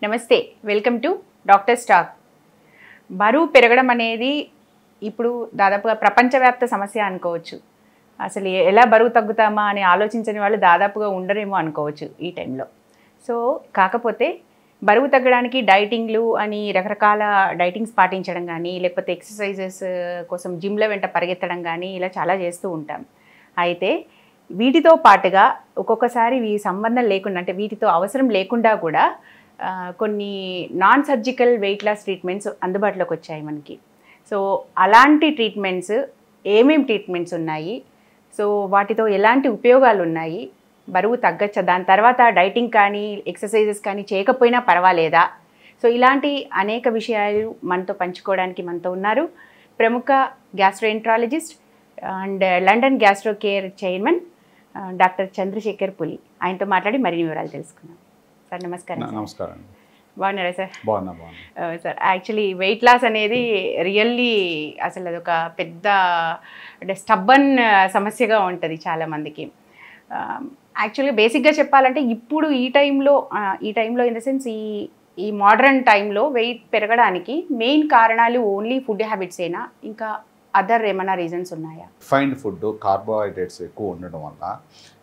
నమస్తే, welcome to doctor stock. బరువు పెరగడం అనేది ఇప్పుడు దాదాపుగా ప్రపంచవ్యాప్త సమస్య అనుకోవచ్చు. అసలు ఎలా బరువు తగ్గుతామా అని ఆలోచించని వాళ్ళు దాదాపుగా ఉండరేమో అనుకోవచ్చు ఈ టైంలో. సో కాకపోతే బరువు తగ్గడానికి డైటింగ్లు అని రకరకాల డైటింగ్స్ పాటించడం కానీ, లేకపోతే ఎక్సర్సైజెస్ కోసం జిమ్ల వెంట పరిగెత్తడం కానీ ఇలా చాలా చేస్తూ ఉంటాం. అయితే వీటితో పాటుగా ఒక్కొక్కసారి సంబంధం లేకుండా, అంటే వీటితో అవసరం లేకుండా కూడా కొన్ని non surgical weight loss treatments అందుబాటులోకి వచ్చాయి మనకి. సో అలాంటి ట్రీట్మెంట్స్ ఏమేమి ట్రీట్మెంట్స్ ఉన్నాయి, సో వాటితో ఎలాంటి ఉపయోగాలు ఉన్నాయి, బరువు తగ్గచ్చా, దాని తర్వాత డైటింగ్ కానీ ఎక్సర్సైజెస్ కానీ చేయకపోయినా పర్వాలేదా, సో ఇలాంటి అనేక విషయాలు మనతో పంచుకోవడానికి మనతో ఉన్నారు ప్రముఖ gastroenterologist and London gastro care chairman doctor Chandrashekar Puli. ఆయనతో మాట్లాడి మరిన్ని వివరాలు తెలుసుకుందాం. సార్ నమస్కారం. నమస్కారం. బాగున్నారా సార్? బాగున్నా. సార్ యాక్చువల్లీ వెయిట్ లాస్ అనేది రియల్లీ అసలు అదొక పెద్ద అంటే స్టబ్బన్ సమస్యగా ఉంటుంది చాలామందికి. యాక్చువల్గా బేసిక్గా చెప్పాలంటే ఇప్పుడు ఈ టైంలో ఇన్ ద సెన్స్ ఈ మోడర్న్ టైంలో వెయిట్ పెరగడానికి మెయిన్ కారణాలు ఓన్లీ ఫుడ్ హ్యాబిట్సేనా, ఇంకా అదర్ ఏమైనా రీజన్స్ ఉన్నాయా? ఫైన్ ఫుడ్, కార్బోహైడ్రేట్స్ ఎక్కువ ఉండడం వల్ల,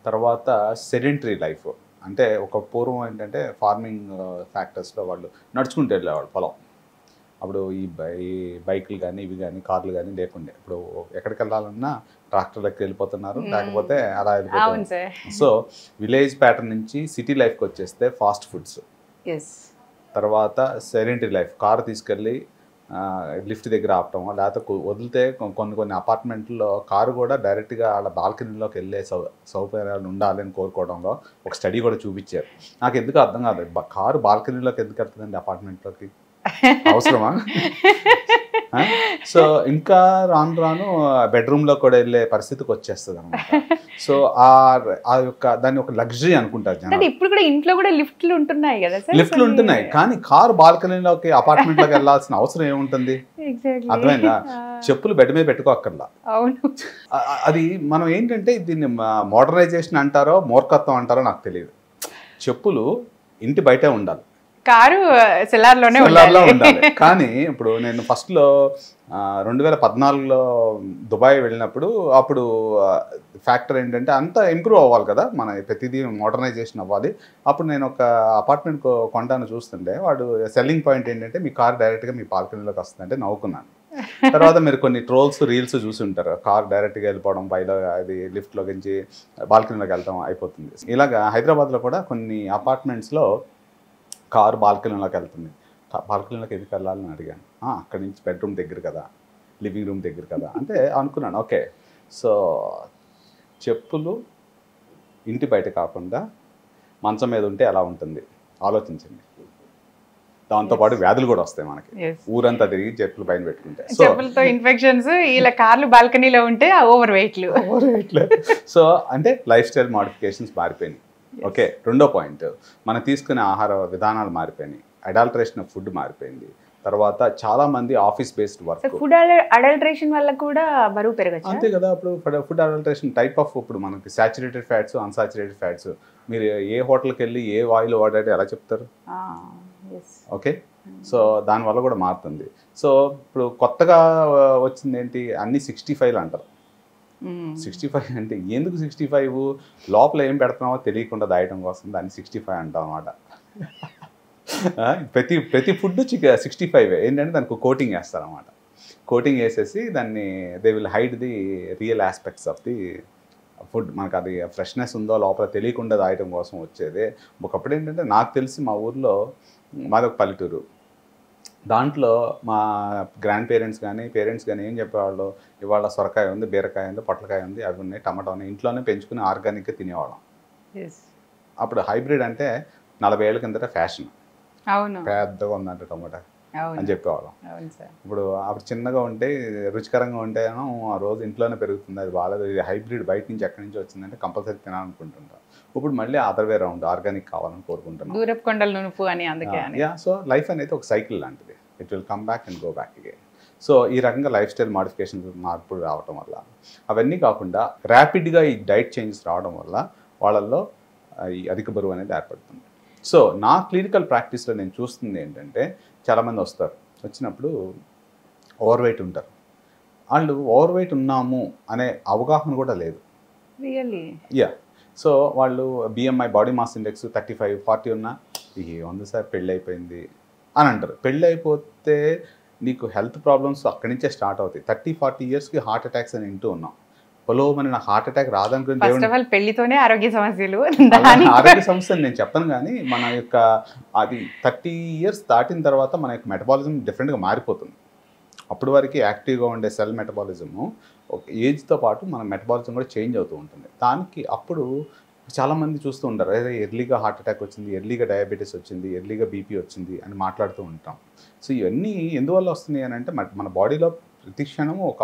తర్వాత సెడెంటరీ లైఫ్, అంటే ఒక పూర్వం ఏంటంటే ఫార్మింగ్ ఫ్యాక్టర్స్లో వాళ్ళు నడుచుకుంటూ వెళ్ళేవాళ్ళు పొలం. అప్పుడు ఈ బైకులు కానీ ఇవి కానీ కార్లు కానీ లేకుండే. ఇప్పుడు ఎక్కడికి వెళ్ళాలన్నా ట్రాక్టర్లకు వెళ్ళిపోతున్నారు, లేకపోతే అలా వెళ్ళిపోతున్నారు. సో విలేజ్ ప్యాటర్న్ నుంచి సిటీ లైఫ్కి వచ్చేస్తే ఫాస్ట్ ఫుడ్స్, తర్వాత సెడెంటరీ లైఫ్, కారు తీసుకెళ్ళి లిఫ్ట్ దగ్గర ఆపటం, లేకపోతే వదిలితే కొన్ని అపార్ట్మెంట్లో కారు కూడా డైరెక్ట్గా వాళ్ళ బాల్కనీలోకి వెళ్ళే సౌకర్యాలు ఉండాలని కోరుకోవడంలో ఒక స్టడీ కూడా చూపించారు. నాకు ఎందుకు అర్థం కాదు, కారు బాల్కనీలోకి ఎందుకు వెళ్తుందండి అపార్ట్మెంట్లోకి, అవసరమా? సో ఇంకా రాను బెడ్రూమ్లో కూడా వెళ్ళే పరిస్థితికి వచ్చేస్తుంది అనమాట. సో ఆ యొక్క దాన్ని ఒక లగ్జరీ అనుకుంటారు జనాలు. ఇప్పుడు కూడా ఇంట్లో కూడా లిఫ్ట్లు ఉంటున్నాయి కదా సార్? లిఫ్ట్లు ఉంటున్నాయి, కానీ కారు బాల్కనీలోకి అపార్ట్మెంట్లోకి వెళ్ళాల్సిన అవసరం ఏముంటుంది? అర్థమైందా? చెప్పులు బెడ్ మీద పెట్టుకోక్కర్లా. అది మనం ఏంటంటే దీన్ని మోడర్నైజేషన్ అంటారో మూర్ఖత్వం అంటారో నాకు తెలియదు. చెప్పులు ఇంటి బయటే ఉండాలి, కారు సెల్లార్లోనే ఉండాలి. కానీ ఇప్పుడు నేను ఫస్ట్లో 2014లో దుబాయ్ వెళ్ళినప్పుడు, అప్పుడు ఫ్యాక్టర్ ఏంటంటే అంతా ఇంప్రూవ్ అవ్వాలి కదా, మన ప్రతిదీ మోడర్నైజేషన్ అవ్వాలి. అప్పుడు నేను ఒక అపార్ట్మెంట్ కొంటాను చూస్తుంటే, వాడు సెల్లింగ్ పాయింట్ ఏంటంటే మీ కార్ డైరెక్ట్గా మీ బాల్కనీలోకి వస్తుందంటే నవ్వుకున్నాను. తర్వాత మీరు కొన్ని ట్రోల్స్ రీల్స్ చూసి ఉంటారు, కార్ డైరెక్ట్గా వెళ్ళిపోవడం, బయట అది లిఫ్ట్లోకి నుంచి బాల్కనీలోకి వెళ్తాం అయిపోతుంది. ఇలాగా హైదరాబాద్లో కూడా కొన్ని అపార్ట్మెంట్స్లో కారు బాల్కనీలోకి వెళ్తుంది. బాల్కనీలోకి ఎందుకు వెళ్ళాలని అడిగాను. అక్కడి నుంచి బెడ్రూమ్ దగ్గర కదా, లివింగ్ రూమ్ దగ్గర కదా అంటే అనుకున్నాను. ఓకే, సో చెప్పులు ఇంటి బయట కాకుండా మంచం మీద ఉంటే ఎలా ఉంటుంది ఆలోచించండి. దాంతోపాటు వ్యాధులు కూడా వస్తాయి మనకి, ఊరంతా తిరిగి చెప్పులు పైన పెట్టుకుంటే. చెప్పులతో ఇన్ఫెక్షన్స్, ఇలా కార్లు బాల్కనీలో ఉంటే ఓవర్ వెయిట్లు. సో అంటే లైఫ్ స్టైల్ మోడిఫికేషన్స్ మారిపోయినాయి. ఓకే, రెండో పాయింట్, మనం తీసుకునే ఆహార విధానాలు మారిపోయినాయి, అడల్టరేషన్ ఆఫ్ ఫుడ్ మారిపోయింది. తర్వాత చాలా మంది office based work. Food adulteration వల్ల కూడా బరువు పెరగచ్చు అంతే కదా. ఇప్పుడు ఫుడ్ అడల్టరేషన్ టైప్ ఆఫ్, ఇప్పుడు మనకి సాచురేటెడ్ ఫ్యాట్స్, అన్సాచురేటెడ్ ఫ్యాట్స్, మీరు ఏ హోటల్కి వెళ్ళి ఏ ఆయిల్ వాడారో ఎలా చెప్తారు? ఓకే, సో దానివల్ల కూడా మారుతుంది. సో ఇప్పుడు కొత్తగా వచ్చింది ఏంటి, అన్ని 65 అంటారు. 65 అంటే ఎందుకు 65? లోపల ఏం పెడుతున్నామో తెలియకుండా దాయటం కోసం దాన్ని 65 అంటాం అన్నమాట. ప్రతి ఫుడ్ 65 ఏంటంటే దానికి కోటింగ్ వేస్తారన్నమాట. కోటింగ్ వేసేసి దాన్ని they will hide the real aspects of the food. మనకు అది ఫ్రెష్నెస్ ఉందో లోపల తెలియకుండా దాయటం కోసం వచ్చేదే. ఒకప్పుడు ఏంటంటే నాకు తెలిసి మా ఊర్లో, మాది ఒక పల్లెటూరు, దాంట్లో మా గ్రాండ్ పేరెంట్స్ కానీ ఏం చెప్పేవాళ్ళు, ఇవాళ సొరకాయ ఉంది, బీరకాయ ఉంది, పొట్లకాయ ఉంది, అవి ఉన్నాయి, టమాటా ఉన్నాయి, ఇంట్లోనే పెంచుకుని ఆర్గానిక్గా తినేవాళ్ళం. అప్పుడు హైబ్రిడ్ అంటే 40 ఏళ్ళ కిందట ఫ్యాషన్, పెద్దగా ఉందంటే టమాటా అని చెప్పేవాళ్ళం. ఇప్పుడు అప్పుడు చిన్నగా ఉంటే రుచికరంగా ఉంటేనో ఆ రోజు ఇంట్లోనే పెరుగుతుంది, అది బాగాలేదు, ఇది హైబ్రిడ్ బయట నుంచి ఎక్కడి నుంచి వచ్చిందంటే కంపల్సరీ తినాలనుకుంటుంటాం. ఇప్పుడు మళ్ళీ అదర్ వే రౌండ్, ఆర్గానిక్ కావాలని కోరుకుంటున్నాం. దూరపు కొండల నునుపు అని అందుకే. సో లైఫ్ అనేది ఒక సైకిల్ లాంటిది, it will come back and go back again. So ఈ రకంగా లైఫ్ స్టైల్ మోడిఫికేషన్ మార్పులు రావడం వల్ల, అవన్నీ కాకుండా ర్యాపిడ్గా ఈ డైట్ చేంజెస్ రావడం వల్ల వాళ్ళల్లో ఈ అధిక బరువు అనేది ఏర్పడుతుంది. సో నా క్లినికల్ ప్రాక్టీస్లో నేను చూస్తుంది ఏంటంటే చాలామంది వస్తారు, వచ్చినప్పుడు ఓవర్ వెయిట్ ఉంటారు. వాళ్ళు ఓవర్ వెయిట్ ఉన్నాము అనే అవగాహన కూడా లేదు. Really yeah. సో వాళ్ళు బిఎంఐ బాడీ మాస్ ఇండెక్స్ 35, 40 ఉన్నా ఏముంది సార్ పెళ్ళి అయిపోయింది అని అంటారు. పెళ్ళి అయిపోతే నీకు హెల్త్ ప్రాబ్లమ్స్ అక్కడి నుంచే స్టార్ట్ అవుతాయి. 30-40 ఇయర్స్కి హార్ట్ అటాక్స్ అని వింటూ ఉన్నాం. పొలోమని నాకు హార్ట్ అటాక్ రాదనుకుని ఫస్ట్ ఆఫ్ ఆల్ పెళ్లితోనే ఆరోగ్య సమస్యలు, ఆరోగ్య సమస్యలు నేను చెప్పను, కానీ మన యొక్క అది 30 ఇయర్స్ దాటిన తర్వాత మన యొక్క మెటబాలిజం డిఫరెంట్గా మారిపోతుంది. అప్పటి వరకు యాక్టివ్గా ఉండే సెల్ మెటబాలిజము ఒక ఏజ్తో పాటు మన మెటబాలిజం కూడా చేంజ్ అవుతూ ఉంటుంది. దానికి అప్పుడు చాలామంది చూస్తూ ఉంటారు, అదే ఎర్లీగా హార్ట్ అటాక్ వచ్చింది, ఎర్లీగా డయాబెటీస్ వచ్చింది, ఎర్లీగా బీపీ వచ్చింది అని మాట్లాడుతూ ఉంటాం. సో ఇవన్నీ ఎందువల్ల వస్తున్నాయి అని అంటే మన బాడీలో ప్రతి క్షణము ఒక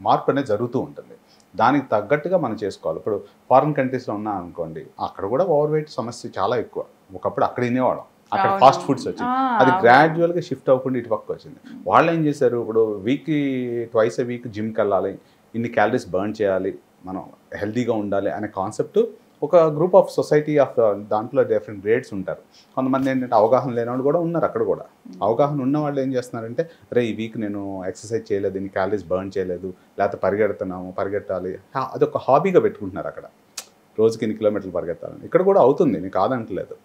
మార్పు అనేది జరుగుతూ ఉంటుంది. దానికి తగ్గట్టుగా మనం చేసుకోవాలి. ఇప్పుడు ఫారిన్ కంట్రీస్లో ఉన్నాం అనుకోండి, అక్కడ కూడా ఓవర్ వెయిట్ సమస్య చాలా ఎక్కువ. ఒకప్పుడు అక్కడ తినేవాళ్ళం, అక్కడ ఫాస్ట్ ఫుడ్స్ వచ్చింది, అది గ్రాడ్యువల్గా షిఫ్ట్ అవ్వకుండా ఇటు పక్క వచ్చింది. వాళ్ళు ఏం చేశారు, ఇప్పుడు వీక్కి ట్వైస్ ఎ వీక్ జిమ్కి వెళ్ళాలి, ఇన్ని క్యాలరీస్ బర్న్ చేయాలి, మనం హెల్తీగా ఉండాలి అనే కాన్సెప్ట్ ఒక గ్రూప్ ఆఫ్ సొసైటీ ఆఫ్ దాంట్లో డిఫరెంట్ గ్రేడ్స్ ఉంటారు. కొంతమంది ఏంటంటే అవగాహన లేని వాళ్ళు కూడా ఉన్నారు అక్కడ కూడా. అవగాహన ఉన్న వాళ్ళు ఏం చేస్తున్నారంటే, రే ఈ వీక్ నేను ఎక్సర్సైజ్ చేయలేదు, ఇన్ని క్యాలరీస్ బర్న్ చేయలేదు, లేకపోతే పరిగెడుతున్నాము, అదొక హాబీగా పెట్టుకుంటున్నారు అక్కడ. రోజుకి ఇన్ని కిలోమీటర్లు పరిగెత్తాలని. ఇక్కడ కూడా అవుతుంది, నేను కాదంటలేదు.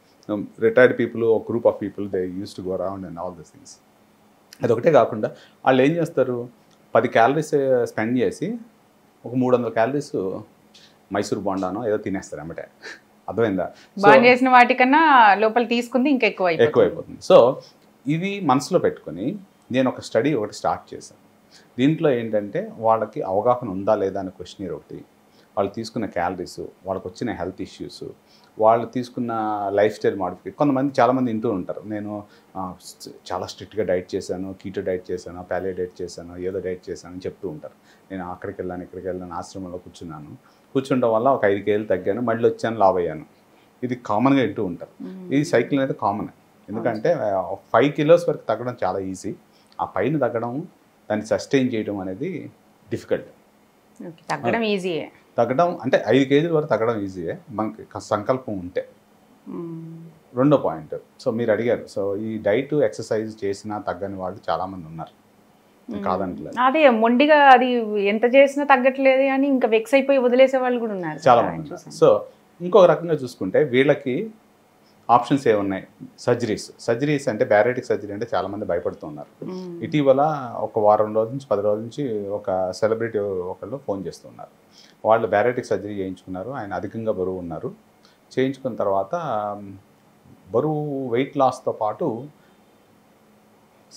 రిటైర్డ్ పీపుల్, ఒక group of people they use to go around and all this things. అదొకటే కాకుండా వాళ్ళు ఏం చేస్తారు, 10 క్యాలరీస్ స్పెండ్ చేసి ఒక 300 క్యాలరీస్ మైసూర్ బోండానో ఏదో తినేస్తారు అన్నమాట. అర్థమైందా? బర్న్ చేసిన వాటికన్నా లోపల తీసుకుంది ఇంకా ఎక్కువైపోతుంది. సో ఇది మనసులో పెట్టుకొని నేను ఒక స్టడీ ఒకటి స్టార్ట్ చేశాను. దీంట్లో ఏంటంటే వాళ్ళకి అవగాహన ఉందా లేదా అనే క్వశ్చనీర్ ఒకటి, వాళ్ళు తీసుకున్న క్యాలరీస్, వాళ్ళకి వచ్చిన హెల్త్ ఇష్యూస్, వాళ్ళు తీసుకున్న లైఫ్ స్టైల్ మాడిఫికేషన్. కొంతమంది చాలామంది వింటూ ఉంటారు, నేను చాలా స్ట్రిక్ట్గా డైట్ చేశాను, కీటో డైట్ చేశాను, ప్యాలియో డైట్ చేశాను, ఏదో డైట్ చేశాను అని చెప్తూ ఉంటారు. నేను అక్కడికి వెళ్ళాను, ఇక్కడికి వెళ్ళాను, ఆశ్రమంలో కూర్చుండడం వల్ల ఒక 5 కేజీలు తగ్గాను, మళ్ళీ వచ్చాను, లావ్ అయ్యాను. ఇది కామన్గా వింటూ ఉంటారు. ఈ సైకిల్ అనేది కామన్. ఎందుకంటే 5 కిలోస్ వరకు తగ్గడం చాలా ఈజీ, ఆ పైన తగ్గడం, దాన్ని సస్టైన్ చేయడం అనేది డిఫికల్ట్. తగ్గడం ఈజీయే, తగ్గడం అంటే 5 కేజీల వరకు తగ్గడం ఈజీయే మనకి సంకల్పం ఉంటే. రెండో పాయింట్, సో మీరు అడిగారు, సో ఈ డైట్ ఎక్సర్సైజ్ చేసినా తగ్గని వాళ్ళు చాలామంది ఉన్నారు, కాదంటలేదు. అదే మొండిగా అది ఎంత చేసినా తగ్గట్లేదు అని ఇంకా వెక్స్ అయిపోయి వదిలేసే వాళ్ళు కూడా ఉన్నారు చాలా మంది. సో ఇంకొక రకంగా చూసుకుంటే వీళ్ళకి ఆప్షన్స్ ఏమున్నాయి, సర్జరీస్ అంటే బ్యారేటిక్ సర్జరీ అంటే చాలామంది భయపడుతున్నారు. ఇటీవల ఒక వారం రోజుల నుంచి 10 రోజుల నుంచి ఒక సెలబ్రిటీ ఒకళ్ళు ఫోన్ చేస్తున్నారు, వాళ్ళు బ్యారేటిక్ సర్జరీ చేయించుకున్నారు, ఆయన అధికంగా బరువు ఉన్నారు. చేయించుకున్న తర్వాత బరువు వెయిట్ లాస్తో పాటు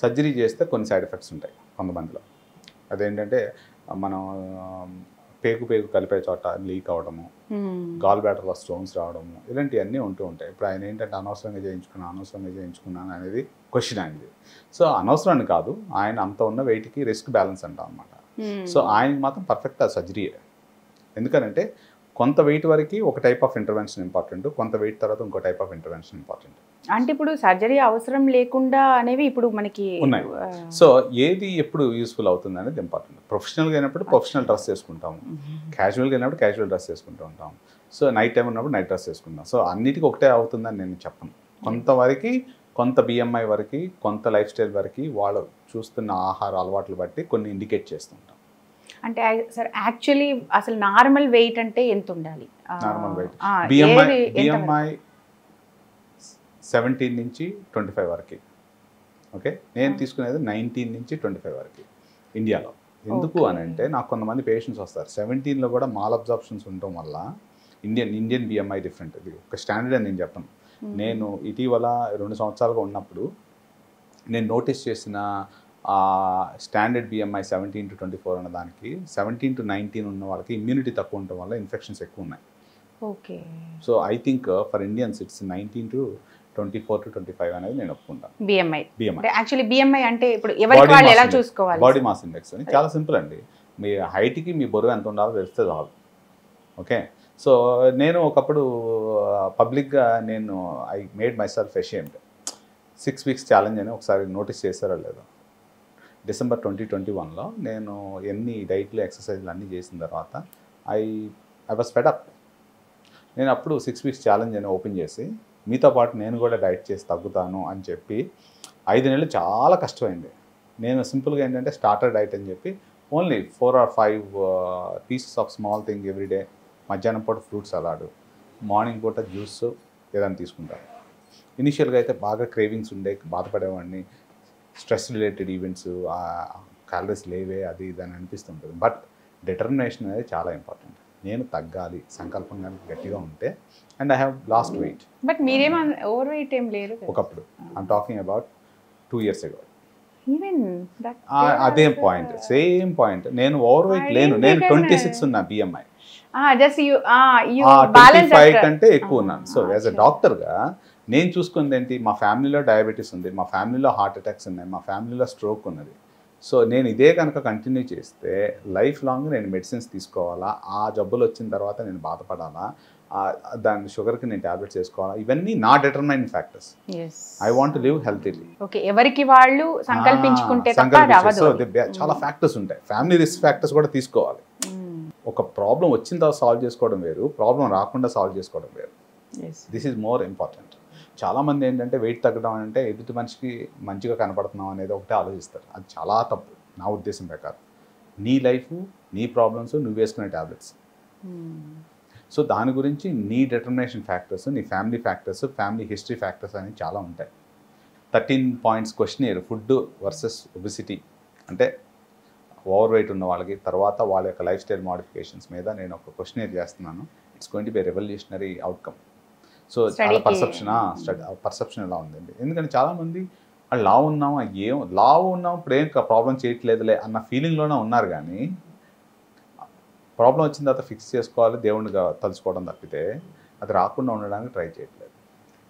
సర్జరీ చేస్తే కొన్ని సైడ్ ఎఫెక్ట్స్ ఉంటాయి కొంతమందిలో. అదేంటంటే మనం పేగు కలిపే చోట లీక్ అవ్వడము, గాల్ బ్లాడర్లో స్టోన్స్ రావడము, ఇలాంటివన్నీ ఉంటూ ఉంటాయి. ఇప్పుడు ఆయన ఏంటంటే అనవసరంగా చేయించుకున్నాను అనేది క్వశ్చన్ అయింది. సో అనవసరాన్ని కాదు, ఆయన అంత ఉన్న వెయిట్కి రిస్క్ బ్యాలెన్స్ అంటాం అనమాట. సో ఆయనకి మాత్రం పర్ఫెక్ట్ ఆ సర్జరీయే. ఎందుకనంటే కొంత వెయిట్ వరకు ఒక టైప్ ఆఫ్ ఇంటర్వెన్షన్ ఇంపార్టెంట్, కొంత వెయిట్ తర్వాత ఇంకో టైప్ ఆఫ్ ఇంటర్వెన్షన్ ఇంపార్టెంట్. అంటే ఇప్పుడు సర్జరీ అవసరం లేకుండా అనేవి ఇప్పుడు మనకి ఉన్నాయి. సో ఏది ఎప్పుడు యూస్ఫుల్ అవుతుంది అనేది ఇంపార్టెంట్. ప్రొఫెషనల్గా అయినప్పుడు ప్రొఫెషనల్ డ్రెస్ వేసుకుంటాము, క్యాజువల్గా అయినప్పుడు క్యాజువల్ డ్రెస్ వేసుకుంటూ ఉంటాం, సో నైట్ టైం ఉన్నప్పుడు నైట్ డ్రెస్ వేసుకుంటాం. సో అన్నిటికీ ఒకటే అవుతుందని నేను చెప్పను. కొంతవరకు, కొంత బిఎంఐ వరకు, కొంత లైఫ్ స్టైల్ వరకు వాళ్ళు చూస్తున్న ఆహార అలవాట్లు బట్టి కొన్ని ఇండికేట్ చేస్తుంటాం. అంటే సార్ యాక్చువల్లీ అసలు నార్మల్ వెయిట్ అంటే ఎంత ఉండాలి? నార్మల్ వెయిట్ బిఎంఐ 17 నుంచి 25 వరకు. ఓకే, నేను తీసుకునేది 19 నుంచి 25 వరకు ఇండియాలో. ఎందుకు అని అంటే నాకు కొంతమంది పేషెంట్స్ వస్తారు 17లో కూడా మాల్ అబ్జార్ప్షన్స్ ఉండటం వల్ల. ఇండియన్ బిఎంఐ డిఫరెంట్, ఇది ఒక స్టాండర్డ్ అని నేను చెప్పను. నేను ఇటీవల 2 సంవత్సరాలుగా ఉన్నప్పుడు నేను నోటీస్ చేసిన స్టాండర్డ్ బిఎంఐ 17 to 24 అన్న దానికి 17 to 19 ఉన్న వాళ్ళకి ఇమ్యూనిటీ తక్కువ ఉండటం వల్ల ఇన్ఫెక్షన్స్ ఎక్కువ ఉన్నాయి. Okay, so I think for Indians it's 19 to 24 to 25 అనేది నేను ఒప్పుకుంటాను. బిఎంఐ యాక్చువల్లీ బిఎంఐ అంటే ఇప్పుడు ఎవరికి వాళ్ళు ఎలా చూసుకోవాలి? బాడీ మాస్ ఇండెక్స్ అని చాలా సింపుల్ అండి. మీ హైట్కి మీ బరువు ఎంత ఉండాలో తెలిస్తే చాలు. ఓకే, సో నేను ఒకప్పుడు పబ్లిక్గా నేను I made my self ashamed. 6 weeks challenge అని ఒకసారి నోటీస్ చేశారో లేదో, December 2021లో నేను ఎన్ని డైట్లు ఎక్సర్సైజ్లు అన్నీ చేసిన తర్వాత ఐ వాజ్ ఫెడ్ అప్. నేను అప్పుడు 6 weeks ఛాలెంజ్ అని ఓపెన్ చేసి మీతో పాటు నేను కూడా డైట్ చేసి తగ్గుతాను అని చెప్పి 5 నెలలు చాలా కష్టమైంది. నేను సింపుల్గా ఏంటంటే స్టార్టర్ డైట్ అని చెప్పి only 4 or 5 pieces of small thing everyday, మధ్యాహ్నం పూట ఫ్రూట్ సలాడ్, మార్నింగ్ పూట జ్యూస్ ఏదైనా తీసుకుంటాను. ఇనిషియల్గా అయితే బాగా క్రేవింగ్స్ ఉండే, బాధపడేవాడిని, స్ట్రెస్ రిలేటెడ్ ఈవెంట్స్, క్యాలరీస్ లేవే అది ఇది అని అనిపిస్తుంటుంది. బట్ డిటర్మినేషన్ అనేది చాలా ఇంపార్టెంట్. నేను తగ్గాలి సంకల్పం కానీ గట్టిగా ఉంటే, and I have lost weight. But మీరేమో ఓవర్ వెయిట్ ఏం లేదు ఒకప్పుడు I'm talking about 2 years ago. Even అదే పాయింట్, సేమ్ పాయింట్. నేను ఓవర్ వెయిట్ లేను, నేను 26 ఉన్నా బిఎంఐ, జస్ట్ యు 25 కంటే ఎక్కువ ఉన్నాను. సో యాజ్ అ డాక్టర్గా నేను చూసుకుంది ఏంటి, మా ఫ్యామిలీలో డయాబెటీస్ ఉంది, మా ఫ్యామిలీలో హార్ట్ అటాక్స్ ఉన్నాయి, మా ఫ్యామిలీలో స్ట్రోక్ ఉన్నది. సో నేను ఇదే కనుక కంటిన్యూ చేస్తే లైఫ్ లాంగ్ నేను మెడిసిన్స్ తీసుకోవాలా, ఆ జబ్బులు వచ్చిన తర్వాత నేను బాధపడాలా, దాని షుగర్కి నేను ట్యాబ్లెట్స్ వేసుకోవాలా, ఇవన్నీ నా determining factors. I want live healthily. Okay, ఎవరికి వాళ్ళు సంకల్పించుకుంటే తప్ప అది అవ్వదు. సో చాలా ఫ్యాక్టర్స్ ఉంటాయి, ఫ్యామిలీ రిస్క్ ఫ్యాక్టర్స్ కూడా తీసుకోవాలి. ఒక ప్రాబ్లం వచ్చిన తర్వాత సాల్వ్ చేసుకోవడం వేరు, ప్రాబ్లం రాకుండా సాల్వ్ చేసుకోవడం వేరు. This is more important. చాలామంది ఏంటంటే వెయిట్ తగ్గడం అంటే ఎదుటి మనిషికి మంచిగా కనపడుతున్నాం అనేది ఒకటే ఆలోచిస్తారు. అది చాలా తప్పు నా ఉద్దేశం ప్రకారం. నీ లైఫ్, నీ ప్రాబ్లమ్స్, నువ్వు వేసుకునే ట్యాబ్లెట్స్. సో దాని గురించి నీ డిటర్మినేషన్ ఫ్యాక్టర్స్, నీ family factors, family history factors అనేవి చాలా ఉంటాయి. 13 points questionnaire, food versus obesity, అంటే ఓవర్ వెయిట్ ఉన్న వాళ్ళకి, తర్వాత వాళ్ళ యొక్క లైఫ్ స్టైల్ మోడిఫికేషన్స్ మీద నేను ఒక క్వశ్చనీర్ చేస్తున్నాను. It's going to be revolutionary outcome. So చాలా పర్సెప్షన్ ఎలా ఉందండి, ఎందుకంటే చాలామంది లావు ఉన్నాం, లావు ఉన్నాం ఇప్పుడు ఏం ప్రాబ్లం చేయట్లేదులే అన్న ఫీలింగ్లోనే ఉన్నారు. కానీ ప్రాబ్లం వచ్చిన తర్వాత ఫిక్స్ చేసుకోవాలి, దేవుడిగా తలుచుకోవడం తప్పితే అది రాకుండా ఉండడానికి ట్రై చేయట్లేదు.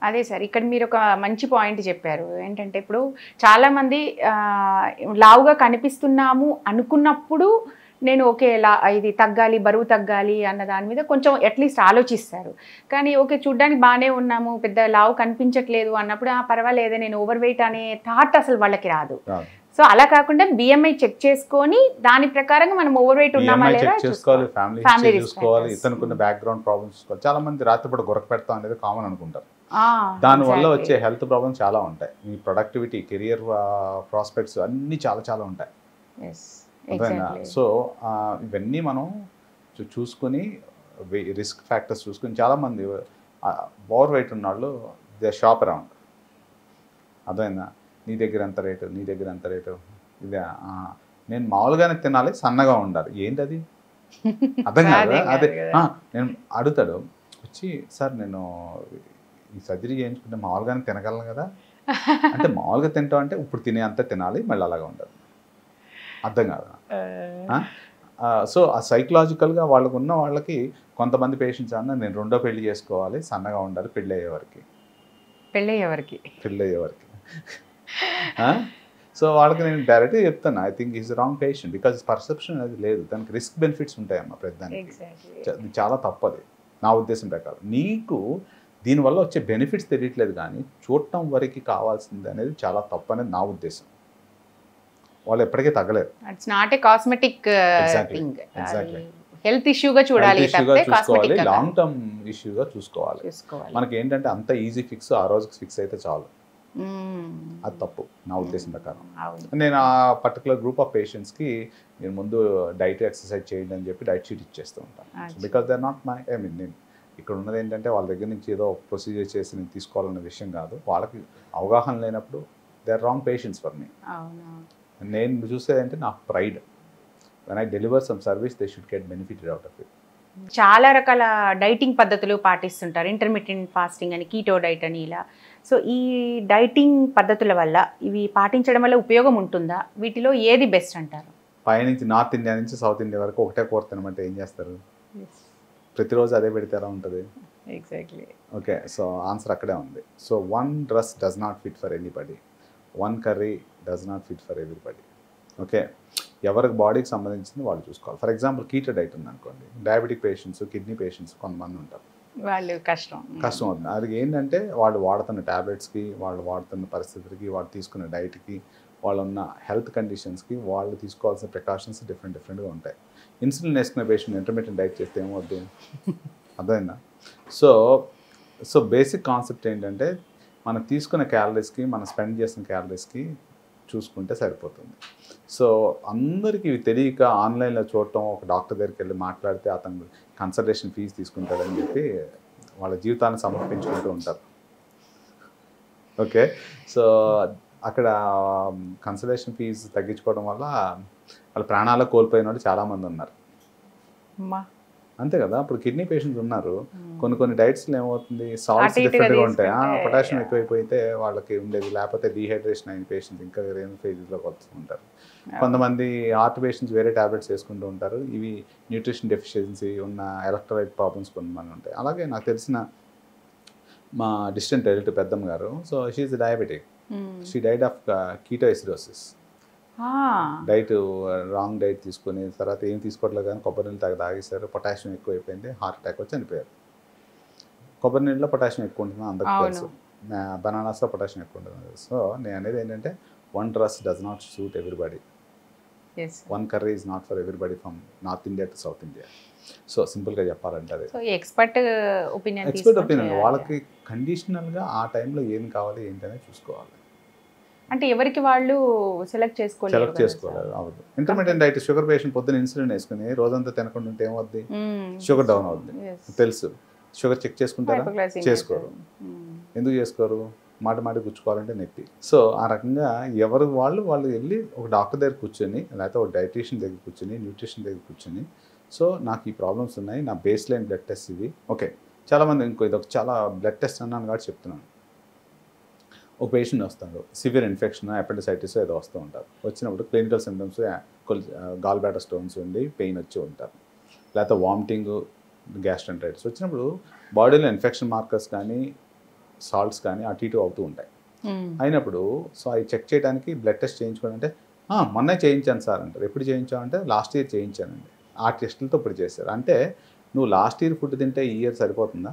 అదే సార్, ఇక్కడ మీరు ఒక మంచి పాయింట్ చెప్పారు. ఏంటంటే ఇప్పుడు చాలామంది లావుగా కనిపిస్తున్నాము అనుకున్నప్పుడు నేను ఓకే ఇది తగ్గాలి, బరువు తగ్గాలి అన్న దాని మీద కొంచెం అట్లీస్ట్ ఆలోచిస్తారు. కానీ ఓకే చూడ్డానికి బాగానే ఉన్నాము, పెద్ద లావు కనిపించట్లేదు అన్నప్పుడు పర్వాలేదే నేను ఓవర్ వెయిట్ అనే థాట్ అసలు వాళ్ళకి రాదు. సో అలా కాకుండా బిఎంఐ చెక్ చేసుకొని దాని ప్రకారంగా మనం ఓవర్ వెయిట్ ఉన్నామా లేదా చూసుకోవాలి, ఫ్యామిలీ చూసుకోవాలి, ఇతనుకున్న బ్యాక్గ్రౌండ్ ప్రాబ్లమ్స్ చూసుకోవాలి. చాలా మంది రాత్రిపూట గొరక పెడతాం అనేది కామన్ అనుకుంటారు. దానివల్ల వచ్చే హెల్త్ ప్రాబ్లమ్స్ చాలా ఉంటాయి. మీ ప్రొడక్టివిటీ, కెరియర్ ప్రాస్పెక్ట్స్ అన్నీ చాలా చాలా ఉంటాయి. సో ఇవన్నీ మనం చూసుకుని రిస్క్ ఫ్యాక్టర్స్ చూసుకుని, చాలామంది ఓవర్ వెయిట్ ఉన్న వాళ్ళు దే షాప్ అరౌండ్. అర్థమైందా, నీ దగ్గర ఎంత రేటు, నీ దగ్గర ఎంత రేటు, ఇదే నేను మామూలుగానే తినాలి, సన్నగా ఉండాలి, ఏంటది అర్థం కాదు. అదే నేను అడుగుతాడు వచ్చి, సార్ నేను ఈ సర్జరీ చేయించుకుంటే మామూలుగానే తినగలను కదా అంటే, మామూలుగా తింటాం అంటే ఇప్పుడు తినే అంతా తినాలి, మళ్ళీ అలాగా ఉండాలి, అర్థం కాదు. సో ఆ సైకలాజికల్గా వాళ్ళకు ఉన్న వాళ్ళకి కొంతమంది పేషెంట్స్ అన్న నేను రెండో పెళ్లి చేసుకోవాలి, సన్నగా ఉండాలి పెళ్ళి అయ్యేవరకు. సో వాళ్ళకి నేను డైరెక్ట్గా చెప్తాను, I think is wrong patient, because perception అనేది లేదు, దానికి రిస్క్ బెనిఫిట్స్ ఉంటాయమ్మా ప్రతిదానికి. చాలా తప్పది నా ఉద్దేశం ప్రకారం. నీకు దీనివల్ల వచ్చే బెనిఫిట్స్ తెలియట్లేదు, కానీ చూడటం వరకు కావాల్సింది అనేది చాలా తప్పు అనేది నా ఉద్దేశం. వాళ్ళు ఎప్పటికీ తగ్గలేరు. It's not a cosmetic thing, health ఇష్యూగా చూడాలి, లాంగ్ టర్మ్ ఇష్యూగా చూసుకోవాలి. మనకి ఏంటంటే అంత ఈజీ ఫిక్స్, ఆ రోజుకి ఫిక్స్ అయితే చాలు, అది తప్పు నా ఉద్దేశం ప్రకారం. నేను ఆ పర్టికులర్ గ్రూప్ ఆఫ్ పేషెంట్స్కి నేను ముందు డైట్ ఎక్సర్సైజ్ చేయండి అని చెప్పి డైట్ షీట్ ఇచ్చేస్తూ ఉంటాను. Because they are not my, I mean నేను ఇక్కడ ఉన్నది ఏంటంటే వాళ్ళ దగ్గర నుంచి ఏదో ప్రొసీజర్ చేసి నేను తీసుకోవాలన్న విషయం కాదు. వాళ్ళకి అవగాహన లేనప్పుడు they are wrong patients for me. నేను చూసేదంటే నా pride, when I deliver some service they should get benefited out of it. చాలా రకాల డైటింగ్ పద్ధతులు పాటిస్తుంటారు, ఇంటర్మిటెంట్ ఫాస్టింగ్ అని, కీటో డైట్ అని, ఇలా. సో ఈ డైటింగ్ పద్ధతుల వల్ల ఇవి పాటించడం వల్ల ఉపయోగం ఉంటుందా? వీటిలో ఏది బెస్ట్ అంటారు? పైనుంచి నార్త్ ఇండియా నుంచి సౌత్ ఇండియా వరకు ఒకటే కూర తినమంటే ఏం చేస్తారు? ప్రతిరోజు అదే పెడితే ఎలా ఉంటుంది? ఎగ్జాక్ట్లీ. ఓకే, సో ఆన్సర్ అక్కడే ఉంది. So one dress does not fit for anybody, one curry does not fit for everybody. Okay, ఎవరికి బాడీకి సంబంధించింది వాళ్ళు చూసుకోవాలి. ఫర్ ఎగ్జాంపుల్ కీటో డైట్ ఉంది అనుకోండి, డయాబెటిక్ పేషెంట్స్, కిడ్నీ పేషెంట్స్ కొంతమంది ఉంటారు, వాళ్ళు కష్టం అవుతుంది. అది ఏంటంటే వాళ్ళు వాడుతున్న ట్యాబ్లెట్స్కి, వాళ్ళు వాడుతున్న పరిస్థితులకి, వాళ్ళు తీసుకున్న డైట్కి, వాళ్ళు ఉన్న హెల్త్ కండిషన్స్కి వాళ్ళు తీసుకోవాల్సిన ప్రికాషన్స్ డిఫరెంట్గా ఉంటాయి. ఇన్సులిన్ వేసుకునే పేషెంట్ ఇంటర్మీడియట్ డైట్ చేస్తే ఏమవుద్ది? అర్థమైందా? సో సో బేసిక్ కాన్సెప్ట్ ఏంటంటే మనం తీసుకున్న క్యాలరీస్కి మనం స్పెండ్ చేసిన క్యాలరీస్కి చూసుకుంటే సరిపోతుంది. సో అందరికీ ఇవి తెలియక ఆన్లైన్లో చూడటం, ఒక డాక్టర్ దగ్గరికి వెళ్ళి మాట్లాడితే అతను కన్సల్టేషన్ ఫీజు తీసుకుంటాడని చెప్పి వాళ్ళ జీవితాన్ని సమర్పించుకుంటూ ఉంటారు. ఓకే, సో అక్కడ కన్సల్టేషన్ ఫీజు తగ్గించుకోవడం వల్ల వాళ్ళ ప్రాణాలు కోల్పోయిన వాళ్ళు చాలామంది ఉన్నారు. అంతే కదా, ఇప్పుడు కిడ్నీ పేషెంట్స్ ఉన్నారు, కొన్ని డైట్స్లో ఏమవుతుంది, సాల్ట్స్ డిఫరెంట్గా ఉంటాయి, పొటాషియం ఎక్కువైపోతే వాళ్ళకి ఉండేది, లేకపోతే డీహైడ్రేషన్ అయిన పేషెంట్స్ ఇంకా వేరే ఫేజ్లోకి వస్తూ ఉంటారు. కొంతమంది హార్ట్ పేషెంట్స్ వేరే ట్యాబ్లెట్స్ వేసుకుంటూ ఉంటారు, ఇవి న్యూట్రిషన్ డెఫిషియన్సీ ఉన్న ఎలక్ట్రోలైట్ ప్రాబ్లమ్స్ కొంతమంది ఉంటాయి. అలాగే నాకు తెలిసిన మా డిస్టెంట్ రిలేటివ్ పెద్దమ్మ గారు, so she is diabetic, she died of ketoacidosis. Diet wrong diet తీసుకుని తర్వాత ఏం తీసుకోవట్లేదు కానీ కొబ్బరి నీళ్ళు తాగేశారు, పొటాషియం ఎక్కువైపోయింది, హార్ట్ అటాక్ వచ్చి చనిపోయారు. కొబ్బరి నీళ్ళలో పొటాషియం ఎక్కువ ఉంటుంది అందరికీ తెలుసు, బనానాస్లో పొటాషియం ఎక్కువ ఉంటుంది. సో నేను అనేది ఏంటంటే one dress does not suit everybody, one curry is not for everybody from north India to south India. So సింపుల్గా చెప్పాలంటే అదే ఎక్స్పర్ట్ ఒపీనియన్, వాళ్ళకి కండిషనల్గా ఆ టైంలో ఏం కావాలి ఏంటనేది చూసుకోవాలి. అంటే ఎవరికి వాళ్ళు సెలెక్ట్ చేసుకోలేదు. అవును, ఇంటర్మీడియట్ డైట్, షుగర్ పేషెంట్ పొద్దున్న ఇన్సులిన్ వేసుకుని రోజంతా తినకుండా ఉంటే ఏమవుద్ది, షుగర్ డౌన్ అవుద్ది తెలుసు. షుగర్ చెక్ చేసుకుంటారా, చేసుకోరు. ఎందుకు చేసుకోరు, మాట గుచ్చుకోవాలంటే నొప్పి. సో ఆ రకంగా ఎవరు వాళ్ళు వెళ్ళి ఒక డాక్టర్ దగ్గర కూర్చొని, లేకపోతే ఒక డైటీషియన్ దగ్గర కూర్చొని, న్యూట్రిషన్ దగ్గర కూర్చొని, సో నాకు ఈ ప్రాబ్లమ్స్ ఉన్నాయి, నా బేస్ లైన్ బ్లడ్ టెస్ట్ ఇది. ఓకే, చాలామంది ఇంకో ఇది ఒక చాలా బ్లడ్ టెస్ట్ అన్నాను కాబట్టి చెప్తున్నాను. ఒక పేషెంట్ వస్తాడు, సివియర్ ఇన్ఫెక్షన్, అపెండిసైటిస్ ఏదో వస్తూ ఉంటారు. వచ్చినప్పుడు clinical symptoms gall bladder stones ఉండి పెయిన్ వచ్చి ఉంటారు, లేకపోతే వామిటింగ్, గ్యాస్ట్రైటిస్ వచ్చినప్పుడు బాడీలో ఇన్ఫెక్షన్ మార్కర్స్ కానీ సాల్ట్స్ కానీ అటు ఇటు అవుతూ ఉంటాయి. అయినప్పుడు సో అవి చెక్ చేయడానికి బ్లడ్ టెస్ట్ చేయించుకోవాలంటే మొన్నే చేయించాను సార్ అంటారు. ఎప్పుడు చేయించామంటే లాస్ట్ ఇయర్ చేయించానండి. ఆ టెస్టులతో ఇప్పుడు చేశారు. అంటే నువ్వు లాస్ట్ ఇయర్ ఫుడ్ తింటే ఈ ఇయర్ సరిపోతుందా?